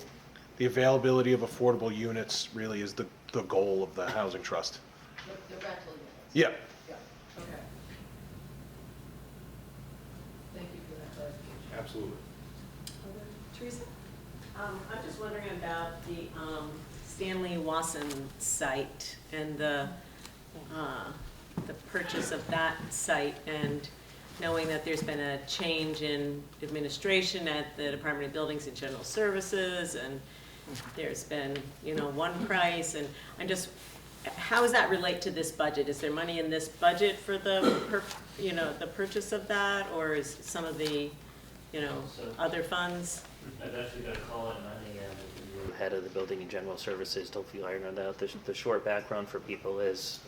the availability of affordable units really is the goal of the housing trust. The rental units? Yeah. Yeah, okay. Thank you for that clarification. Absolutely. Teresa? I'm just wondering about the Stanley Wasson site and the purchase of that site, and knowing that there's been a change in administration at the Department of Buildings and General Services, and there's been, you know, one price, and I'm just, how does that relate to this budget? Is there money in this budget for the, you know, the purchase of that, or is some of the, you know, other funds? I've actually got a call on Monday, and the head of the Building and General Services, hopefully iron it out. The short background for people is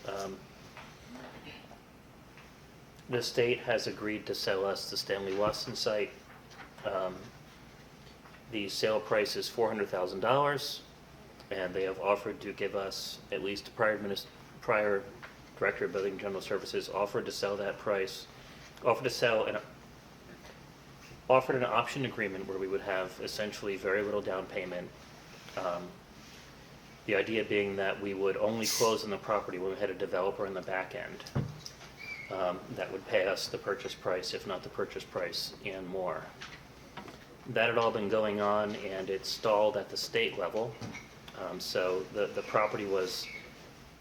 the state has agreed to sell us the Stanley Wasson site. The sale price is $400,000, and they have offered to give us, at least prior Director of Building and General Services offered to sell that price, offered an option agreement where we would have essentially very little down payment. The idea being that we would only close on the property when we had a developer in the back end that would pay us the purchase price, if not the purchase price and more. That had all been going on, and it stalled at the state level. So the property was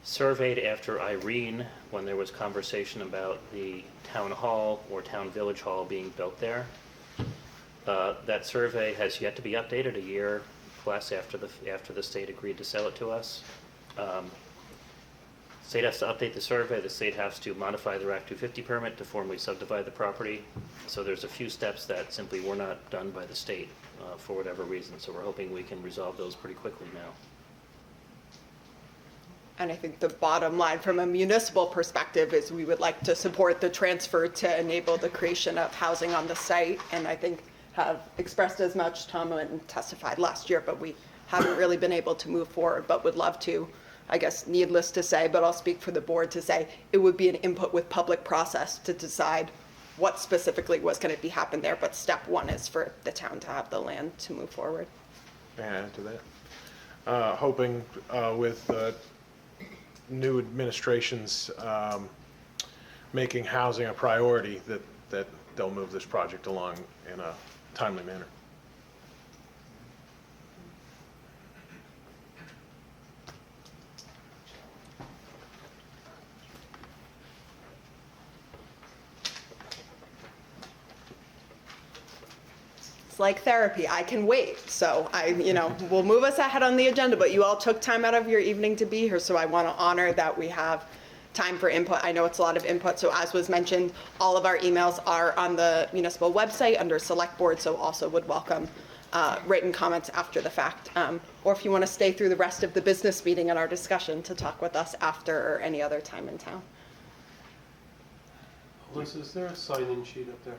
surveyed after Irene, when there was conversation about the town hall or town village hall being built there. That survey has yet to be updated a year plus after the state agreed to sell it to us. State has to update the survey. The state has to modify their Act 250 permit to formally subdivide the property. So there's a few steps that simply were not done by the state for whatever reason. So we're hoping we can resolve those pretty quickly now. And I think the bottom line from a municipal perspective is we would like to support the transfer to enable the creation of housing on the site. And I think have expressed as much. Tom went and testified last year, but we haven't really been able to move forward, but would love to. I guess needless to say, but I'll speak for the board to say it would be an input with public process to decide what specifically was going to be happen there. But step one is for the town to have the land to move forward. Add to that. Hoping with new administrations making housing a priority that they'll move this project along in a timely manner. Like therapy, I can wait. So we'll move us ahead on the agenda, but you all took time out of your evening to be here, so I want to honor that we have time for input. I know it's a lot of input, so as was mentioned, all of our emails are on the municipal website under select board, so also would welcome written comments after the fact. Or if you want to stay through the rest of the business meeting and our discussion to talk with us after or any other time in town. Alyssa, is there a sign-in sheet up there?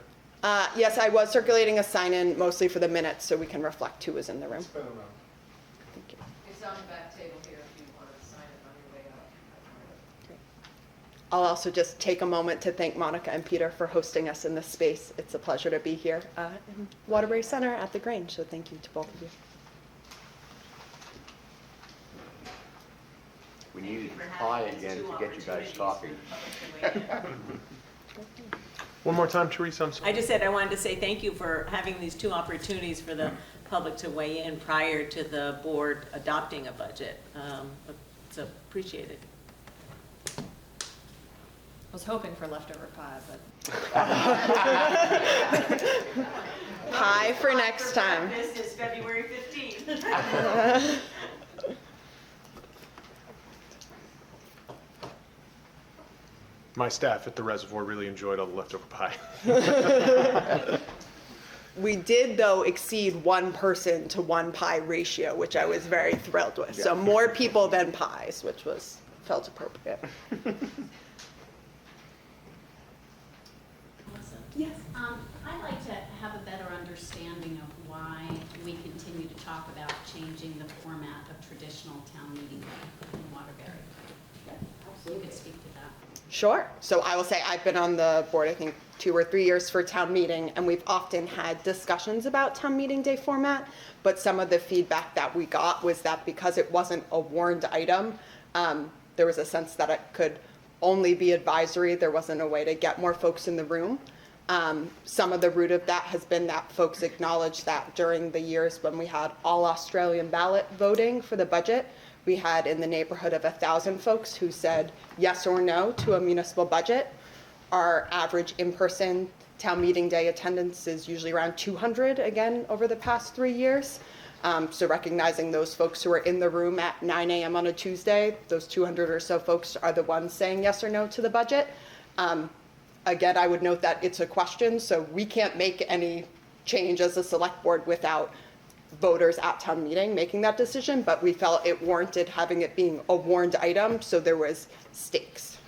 Yes, I was circulating a sign-in mostly for the minutes so we can reflect who was in the room. It's been around. Thank you. It's on the back table here if you want to sign it on your way out. Great. I'll also just take a moment to thank Monica and Peter for hosting us in this space. It's a pleasure to be here in Waterbury Center at the Grange, so thank you to both of you. We needed pie again to get you guys talking. One more time, Teresa, I'm sorry. I just said I wanted to say thank you for having these two opportunities for the public to weigh in prior to the board adopting a budget. It's appreciated. I was hoping for leftover pie, but. Pie for next time. This is February 15th. My staff at the reservoir really enjoyed all the leftover pie. We did, though, exceed one person to one pie ratio, which I was very thrilled with. So more people than pies, which felt appropriate. Yes. I'd like to have a better understanding of why we continue to talk about changing the format of traditional town meeting in Waterbury. You could speak to that. Sure. So I will say I've been on the board, I think, 2 or 3 years for town meeting, and we've often had discussions about town meeting day format, but some of the feedback that we got was that because it wasn't a warned item, there was a sense that it could only be advisory. There wasn't a way to get more folks in the room. Some of the root of that has been that folks acknowledged that during the years when we had all Australian ballot voting for the budget, we had in the neighborhood of 1,000 folks who said yes or no to a municipal budget. Our average in-person town meeting day attendance is usually around 200 again over the past 3 years. So recognizing those folks who are in the room at 9 a.m. on a Tuesday, those 200 or so folks are the ones saying yes or no to the budget. Again, I would note that it's a question, so we can't make any change as a select board without voters at town meeting making that decision, but we felt it warranted having it being a warned item, so there was stakes.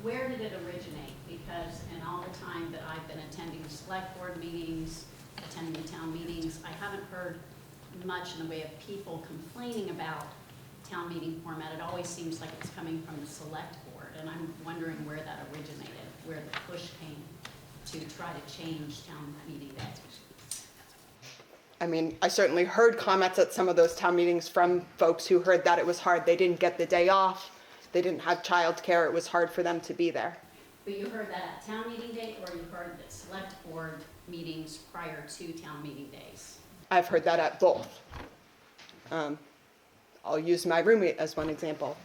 Where did it originate? Because in all the time that I've been attending select board meetings, attending town meetings, I haven't heard much in the way of people complaining about town meeting format. It always seems like it's coming from the select board, and I'm wondering where that originated, where the push came to try to change town meeting days. I mean, I certainly heard comments at some of those town meetings from folks who heard that it was hard. They didn't get the day off. They didn't have childcare. It was hard for them to be there. But you heard that at town meeting day, or you heard that select board meetings prior to town meeting days? I've heard that at both. I'll use my roommate as one example.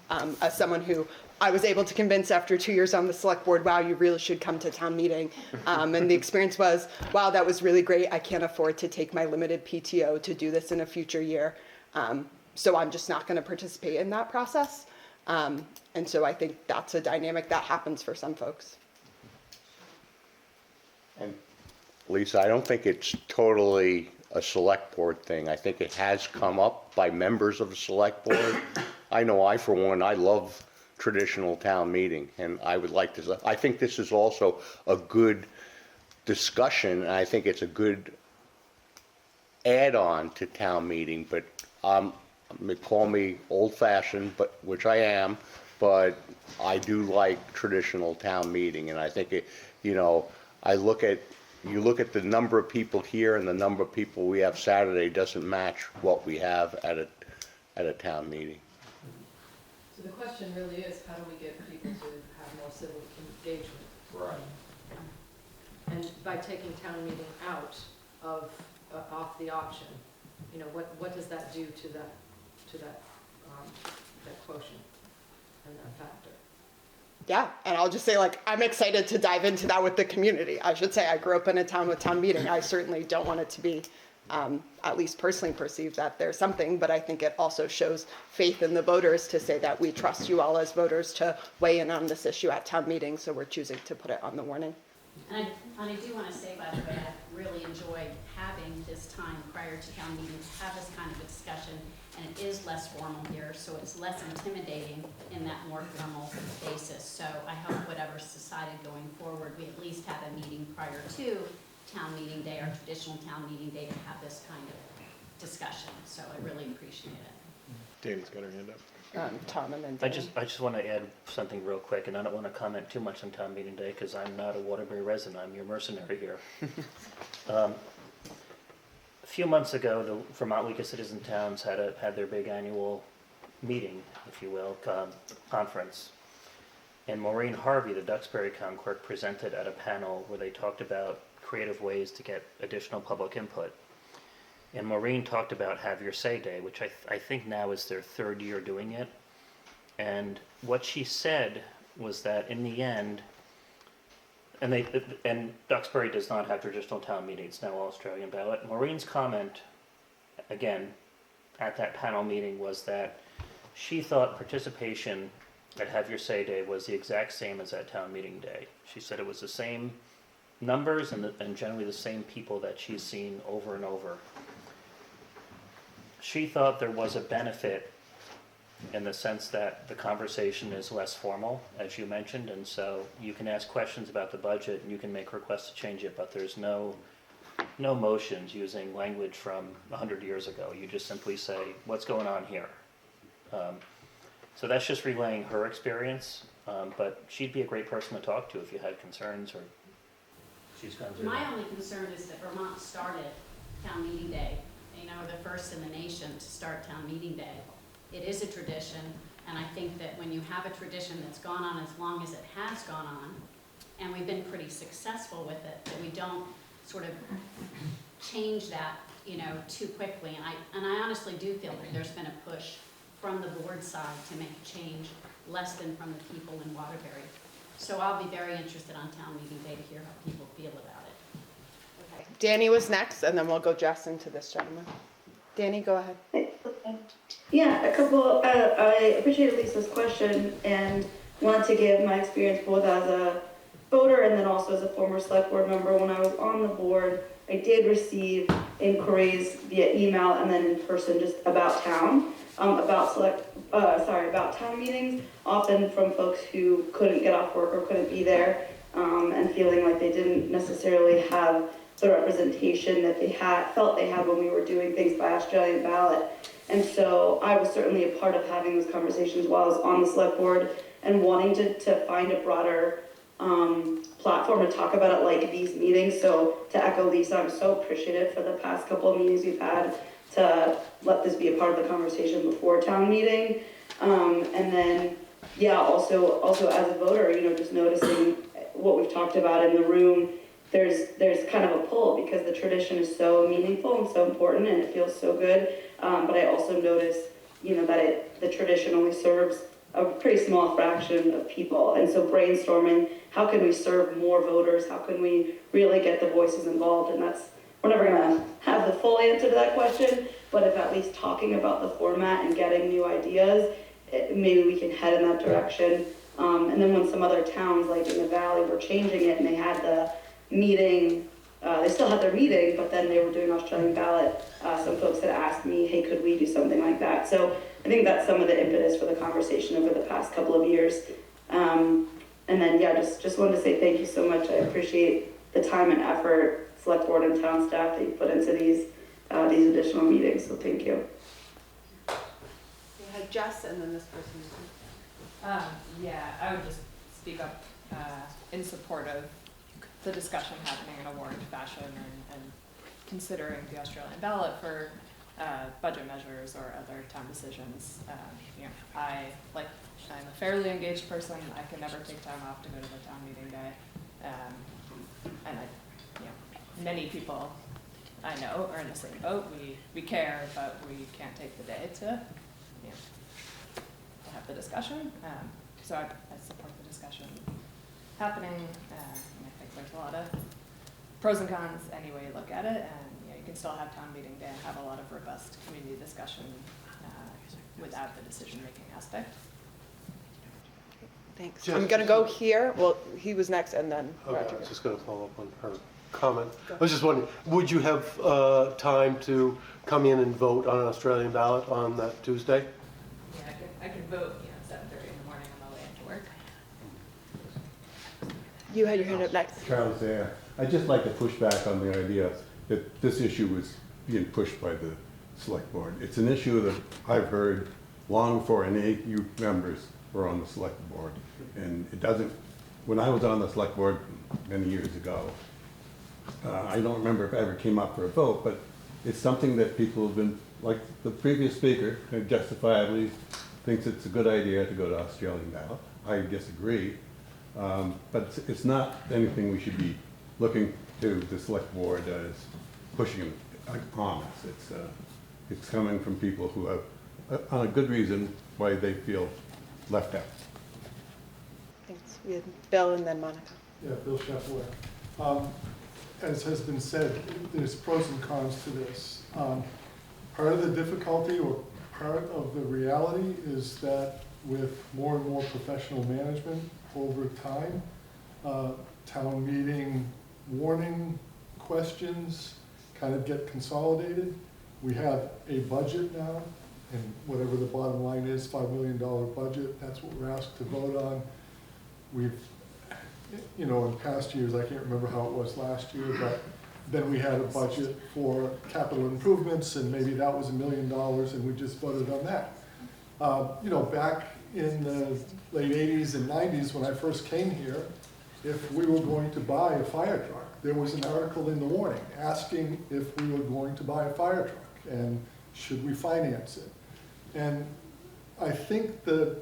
As someone who I was able to convince after 2 years on the select board, wow, you really should come to town meeting. And the experience was, wow, that was really great. I can't afford to take my limited PTO to do this in a future year. So I'm just not going to participate in that process. And so I think that's a dynamic that happens for some folks. And Lisa, I don't think it's totally a select board thing. I think it has come up by members of the select board. I know I, for one, I love traditional town meeting, and I would like to, I think this is also a good discussion, and I think it's a good add-on to town meeting, but call me old-fashioned, but which I am, but I do like traditional town meeting, and I think it, you know, you look at the number of people here and the number of people we have Saturday doesn't match what we have at a town meeting. So the question really is, how do we get people to have more civil engagement? Right. And by taking town meeting out of, off the option, you know, what does that do to that quotient and that factor? Yeah, and I'll just say, like, I'm excited to dive into that with the community. I should say I grew up in a town with town meeting. I certainly don't want it to be, at least personally perceived that there's something, but I think it also shows faith in the voters to say that we trust you all as voters to weigh in on this issue at town meeting, so we're choosing to put it on the warning. And I do want to say, by the way, I really enjoyed having this time prior to town meeting to have this kind of a discussion, and it is less formal here, so it's less intimidating in that more formal basis. So I hope whatever's decided going forward, we at least have a meeting prior to town meeting day, our traditional town meeting day, to have this kind of discussion. So I really appreciate it. Danny's got her hand up. Tom and then I Dan. just want to add something real quick, and I don't want to comment too much on town meeting day because I'm not a Waterbury resident. I'm your mercenary here. A few months ago, the Vermont League of Citizen Towns had their big annual meeting, if you will, conference. And Maureen Harvey, the Duxbury Town Clerk, presented at a panel where they talked about creative ways to get additional public input. And Maureen talked about Have Your Say Day, which I think now is their 3rd year doing it. And what she said was that in the end, and Duxbury does not have traditional town meetings, now all Australian ballot. Maureen's comment, again, at that panel meeting was that she thought participation at Have Your Say Day was the exact same as at town meeting day. She said it was the same numbers and generally the same people that she's seen over and over. She thought there was a benefit in the sense that the conversation is less formal, as you mentioned, and so you can ask questions about the budget and you can make requests to change it, but there's no motions using language from 100 years ago. You just simply say, what's going on here? So that's just relaying her experience. But she'd be a great person to talk to if you had concerns or she's gone through My that. only concern is that Vermont started town meeting day. You know, we're the first in the nation to start town meeting day. It is a tradition, and I think that when you have a tradition that's gone on as long as it has gone on, and we've been pretty successful with it, that we don't sort of change that, you know, too quickly. And I honestly do feel that there's been a push from the board side to make a change, less than from the people in Waterbury. So I'll be very interested on town meeting day to hear how people feel about it. Okay. Danny was next, and then we'll go Jess into this gentleman. Danny, go ahead. Yeah, a couple, I appreciated Lisa's question and wanted to give my experience both as a voter and then also as a former select board member. When I was on the board, I did receive inquiries via email and then in person just about town, about town meetings, often from folks who couldn't get off work or couldn't be there, and feeling like they didn't necessarily have the representation that they felt they had when we were doing things by Australian ballot. And so I was certainly a part of having those conversations while I was on the select board and wanting to find a broader platform to talk about it like these meetings. So to echo Lisa, I'm so appreciative for the past couple of meetings we've had to let this be a part of the conversation before town meeting. And then, yeah, also as a voter, you know, just noticing what we've talked about in the room, there's kind of a pull because the tradition is so meaningful and so important and it feels so good. But I also notice, you know, that the tradition only serves a pretty small fraction of people. And so brainstorming, how can we serve more voters? How can we really get the voices involved? And we're never gonna have the full answer to that question, but if at least talking about the format and getting new ideas, maybe we can head in that direction. And then when some other towns, like in the valley, were changing it and they had the meeting, they still had their meeting, but then they were doing Australian ballot. Some folks had asked me, hey, could we do something like that? So I think that's some of the impetus for the conversation over the past couple of years. And then, yeah, just wanted to say thank you so much. I appreciate the time and effort, select board and town staff, that you put into these additional meetings, so thank you. We had Jess and then this person. Yeah, I would just speak up in support of the discussion happening in a warned fashion and considering the Australian ballot for budget measures or other town decisions. You know, I'm a fairly engaged person. I can never take time off to go to the town meeting day. And many people I know are in the same boat. We care, but we can't take the day to have the discussion. So I support the discussion happening. And I think there's a lot of pros and cons any way you look at it. And you can still have town meeting day and have a lot of robust community discussion without the decision-making aspect. Thanks. Jess, I'm gonna go here. Well, he was next and then Okay, Roger. I was just going to follow up on her comment. I was just wondering, would you have time to come in and vote on an Australian ballot on that Tuesday? Yeah, I can vote 7:30 in the morning on my way into work. You had your hand up next. Charles there. I'd just like to push back on the idea that this issue was being pushed by the select board. It's an issue that I've heard long before any of you members were on the select board. And it doesn't, when I was on the select board many years ago, I don't remember if it ever came up for a vote, but it's something that people have been, like the previous speaker, justifiably thinks it's a good idea to go to Australian ballot. I disagree. But it's not anything we should be looking to the select board as pushing on us. It's coming from people who have, on a good reason, why they feel left out. Thanks. We had Bill and then Monica. Yeah, Bill Chefware. As has been said, there's pros and cons to this. Part of the difficulty or part of the reality is that with more and more professional management over time, town meeting warning questions kind of get consolidated. We have a budget now, and whatever the bottom line is, $5 million budget, that's what we're asked to vote on. We've, in past years, I can't remember how it was last year, but then we had a budget for capital improvements, and maybe that was $1 million, and we just voted on that. Back in the late 80s and 90s, when I first came here, if we were going to buy a fire truck, there was an article in the Warning asking if we were going to buy a fire truck and should we finance it. And I think the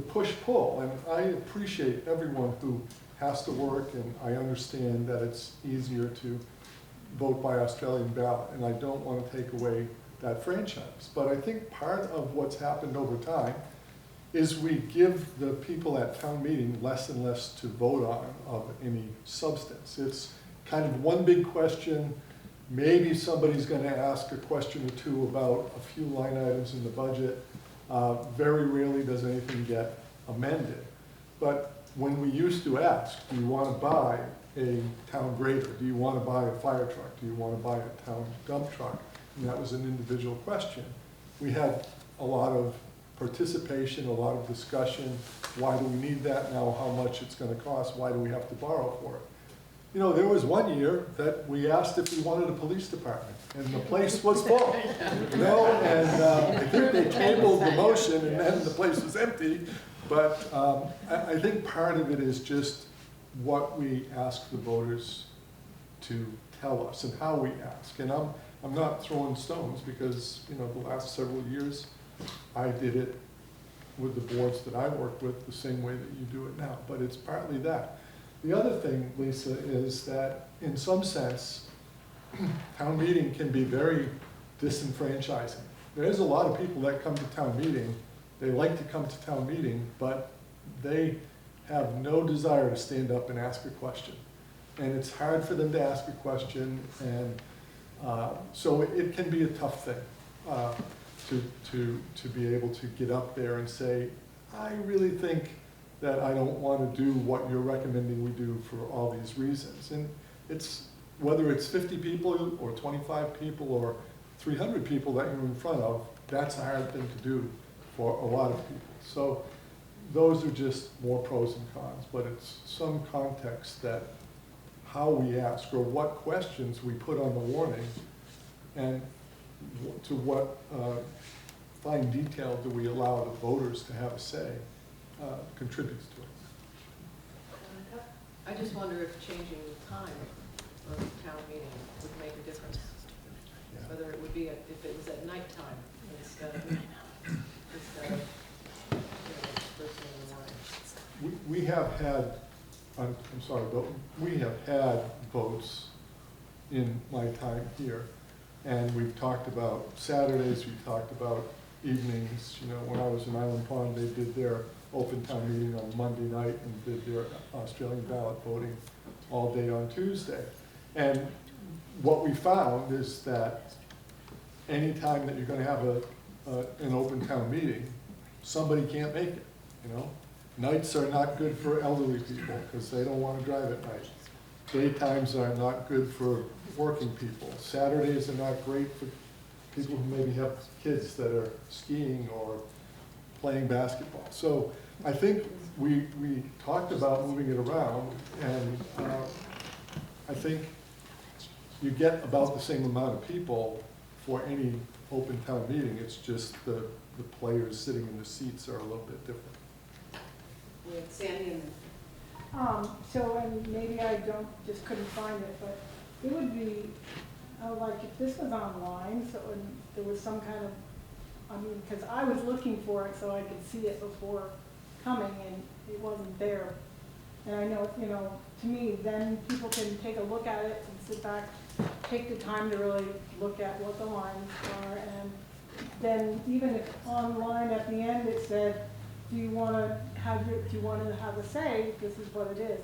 push-pull, and I appreciate everyone who has to work, and I understand that it's easier to vote by Australian ballot, and I don't want to take away that franchise. But I think part of what's happened over time is we give the people at town meeting less and less to vote on of any substance. It's kind of one big question. Maybe somebody's going to ask a question or two about a few line items in the budget. Very rarely does anything get amended. But when we used to ask, do you want to buy a town grader? Do you want to buy a fire truck? Do you want to buy a town dump truck? And that was an individual question. We had a lot of participation, a lot of discussion. Why do we need that now? How much it's going to cost? Why do we have to borrow for it? You know, there was one year that we asked if we wanted a police department, and the place was full. You know, and I think they tabled the motion, and then the place was empty. But I think part of it is just what we ask the voters to tell us and how we ask. And I'm not throwing stones because, you know, the last several years I did it with the boards that I work with the same way that you do it now. But it's partly that. The other thing, Lisa, is that in some sense, town meeting can be very disenfranchising. There's a lot of people that come to town meeting, they like to come to town meeting, but they have no desire to stand up and ask a question. And it's hard for them to ask a question, and so it can be a tough thing to be able to get up there and say, I really think that I don't want to do what you're recommending we do for all these reasons. And it's, whether it's 50 people or 25 people or 300 people that you're in front of, that's a hard thing to do for a lot of people. So those are just more pros and cons, but it's some context that how we ask or what questions we put on the warning and to what fine detail do we allow the voters to have a say contributes to it. I just wonder if changing the time of town meeting would make a difference. Yeah. Whether it would be, if it was at nighttime instead of you know, first thing in the morning. We have had, I'm sorry, but we have had votes in my time here. And we've talked about Saturdays, we've talked about evenings. You know, when I was in Island Pond, they did their open town meeting on Monday night and did their Australian ballot voting all day on Tuesday. And what we found is that any time that you're going to have an open town meeting, somebody can't make it, you know. Nights are not good for elderly people because they don't want to drive at night. Daytimes are not good for working people. Saturdays are not great for people who maybe have kids that are skiing or playing basketball. So I think we talked about moving it around, and I think you get about the same amount of people for any open town meeting. It's just the players sitting in the seats are a little bit different. We had Sandy and So, and maybe I just couldn't find it, but it would be, like if this was online, so there was some kind of, I mean, because I was looking for it so I could see it before coming, and it wasn't there. And I know, you know, to me, then people can take a look at it and sit back, take the time to really look at what the lines are, and then even if online at the end it said, do you want to have a say? This is what it is.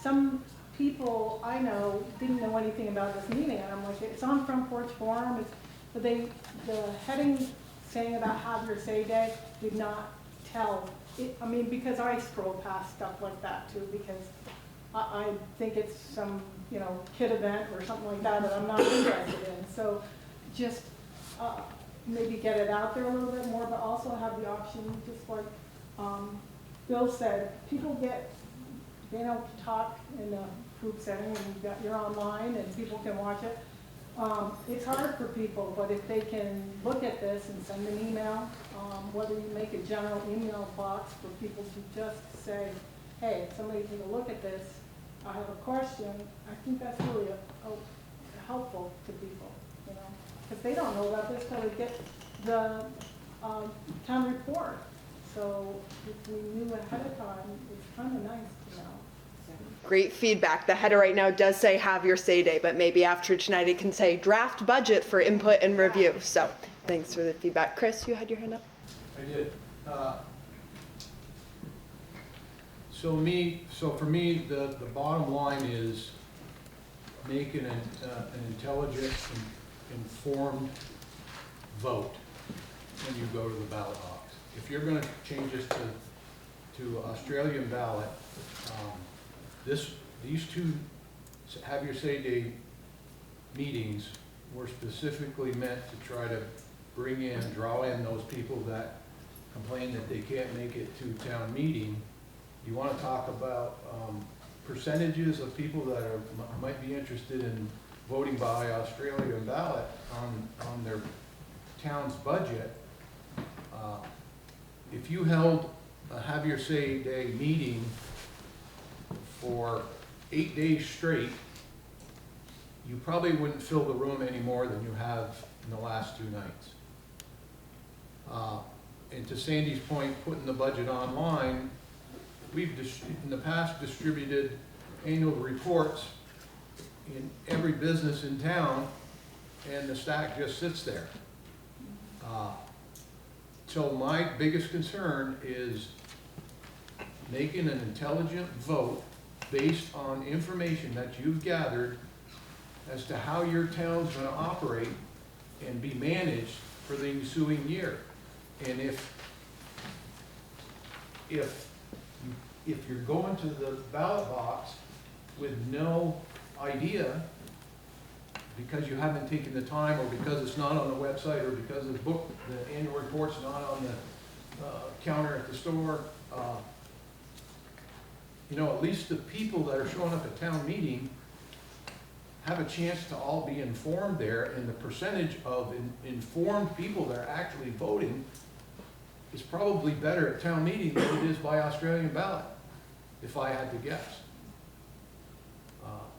Some people I know didn't know anything about this meeting, and I'm like, it's on Front Porch Forum. But the heading saying about Have Your Say Day did not tell. I mean, because I scroll past stuff like that too, because I think it's some, you know, kid event or something like that I'm not interested in. So just maybe get it out there a little bit more, but also have the option, just like Bill said, people they don't talk in a group setting, and you're online and people can watch it. It's hard for people, but if they can look at this and send an email, whether you make a general email box for people to just say, hey, if somebody take a look at this, I have a question, I think that's really helpful to people, you know, because they don't know about this till they get the town report. So if we knew ahead of time, it's kind of nice to know. Great feedback. The header right now does say have your say day, but maybe after tonight it can say draft budget for input and review. So thanks for the feedback. Chris, you had your hand up? I did. So for me, the bottom line is make an intelligent, informed vote when you go to the ballot box. If you're going to change this to Australian ballot, these two have your say day meetings were specifically meant to try to draw in those people that complain that they can't make it to town meeting. You want to talk about percentages of people that might be interested in voting by Australian ballot on their town's budget. If you held a have your say day meeting for 8 days straight, you probably wouldn't fill the room any more than you have in the last 2 nights. And to Sandy's point, putting the budget online, we've in the past distributed annual reports in every business in town, and the stack just sits there. So my biggest concern is making an intelligent vote based on information that you've gathered as to how your town's going to operate and be managed for the ensuing year. And if you're going to the ballot box with no idea, because you haven't taken the time, or because it's not on the website, or because the annual report's not on the counter at the store, you know, at least the people that are showing up at town meeting have a chance to all be informed there, and the percentage of informed people that are actually voting is probably better at town meeting than it is by Australian ballot, if I had to guess.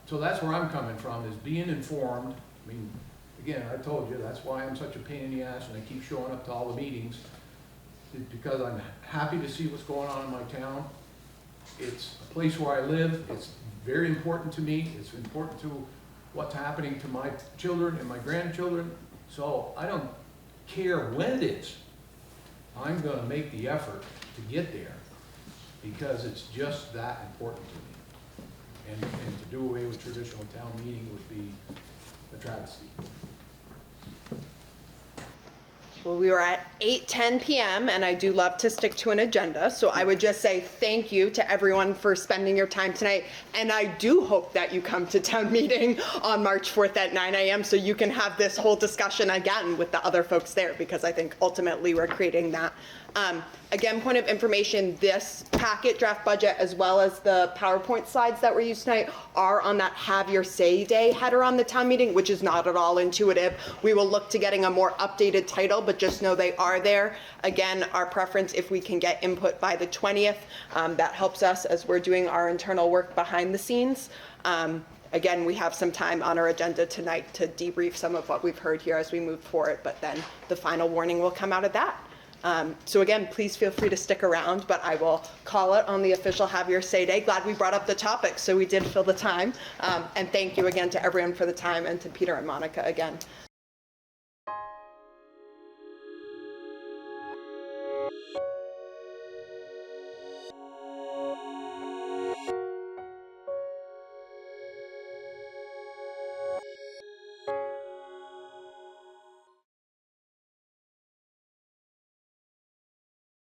So that's where I'm coming from, is being informed. I mean, again, I told you, that's why I'm such a pain in the ass and I keep showing up to all the meetings, because I'm happy to see what's going on in my town. It's a place where I live. It's very important to me. It's important to what's happening to my children and my grandchildren. So I don't care when it is. I'm going to make the effort to get there, because it's just that important to me. And to do away with traditional town meeting would be a travesty. Well, we were at 8:10 p.m. and I do love to stick to an agenda. So I would just say thank you to everyone for spending your time tonight. And I do hope that you come to town meeting on March 4th at 9 a.m. so you can have this whole discussion again with the other folks there, because I think ultimately we're creating that. Again, point of information, this packet draft budget, as well as the PowerPoint slides that were used tonight, are on that have your say day header on the town meeting, which is not at all intuitive. We will look to getting a more updated title, but just know they are there. Again, our preference, if we can get input by the 20th, that helps us as we're doing our internal work behind the scenes. Again, we have some time on our agenda tonight to debrief some of what we've heard here as we move forward, but then the final warning will come out of that. So again, please feel free to stick around, but I will call it on the official Have Your Say Day. Glad we brought up the topic, so we did fill the time. And thank you again to everyone for the time, and to Peter and Monica again.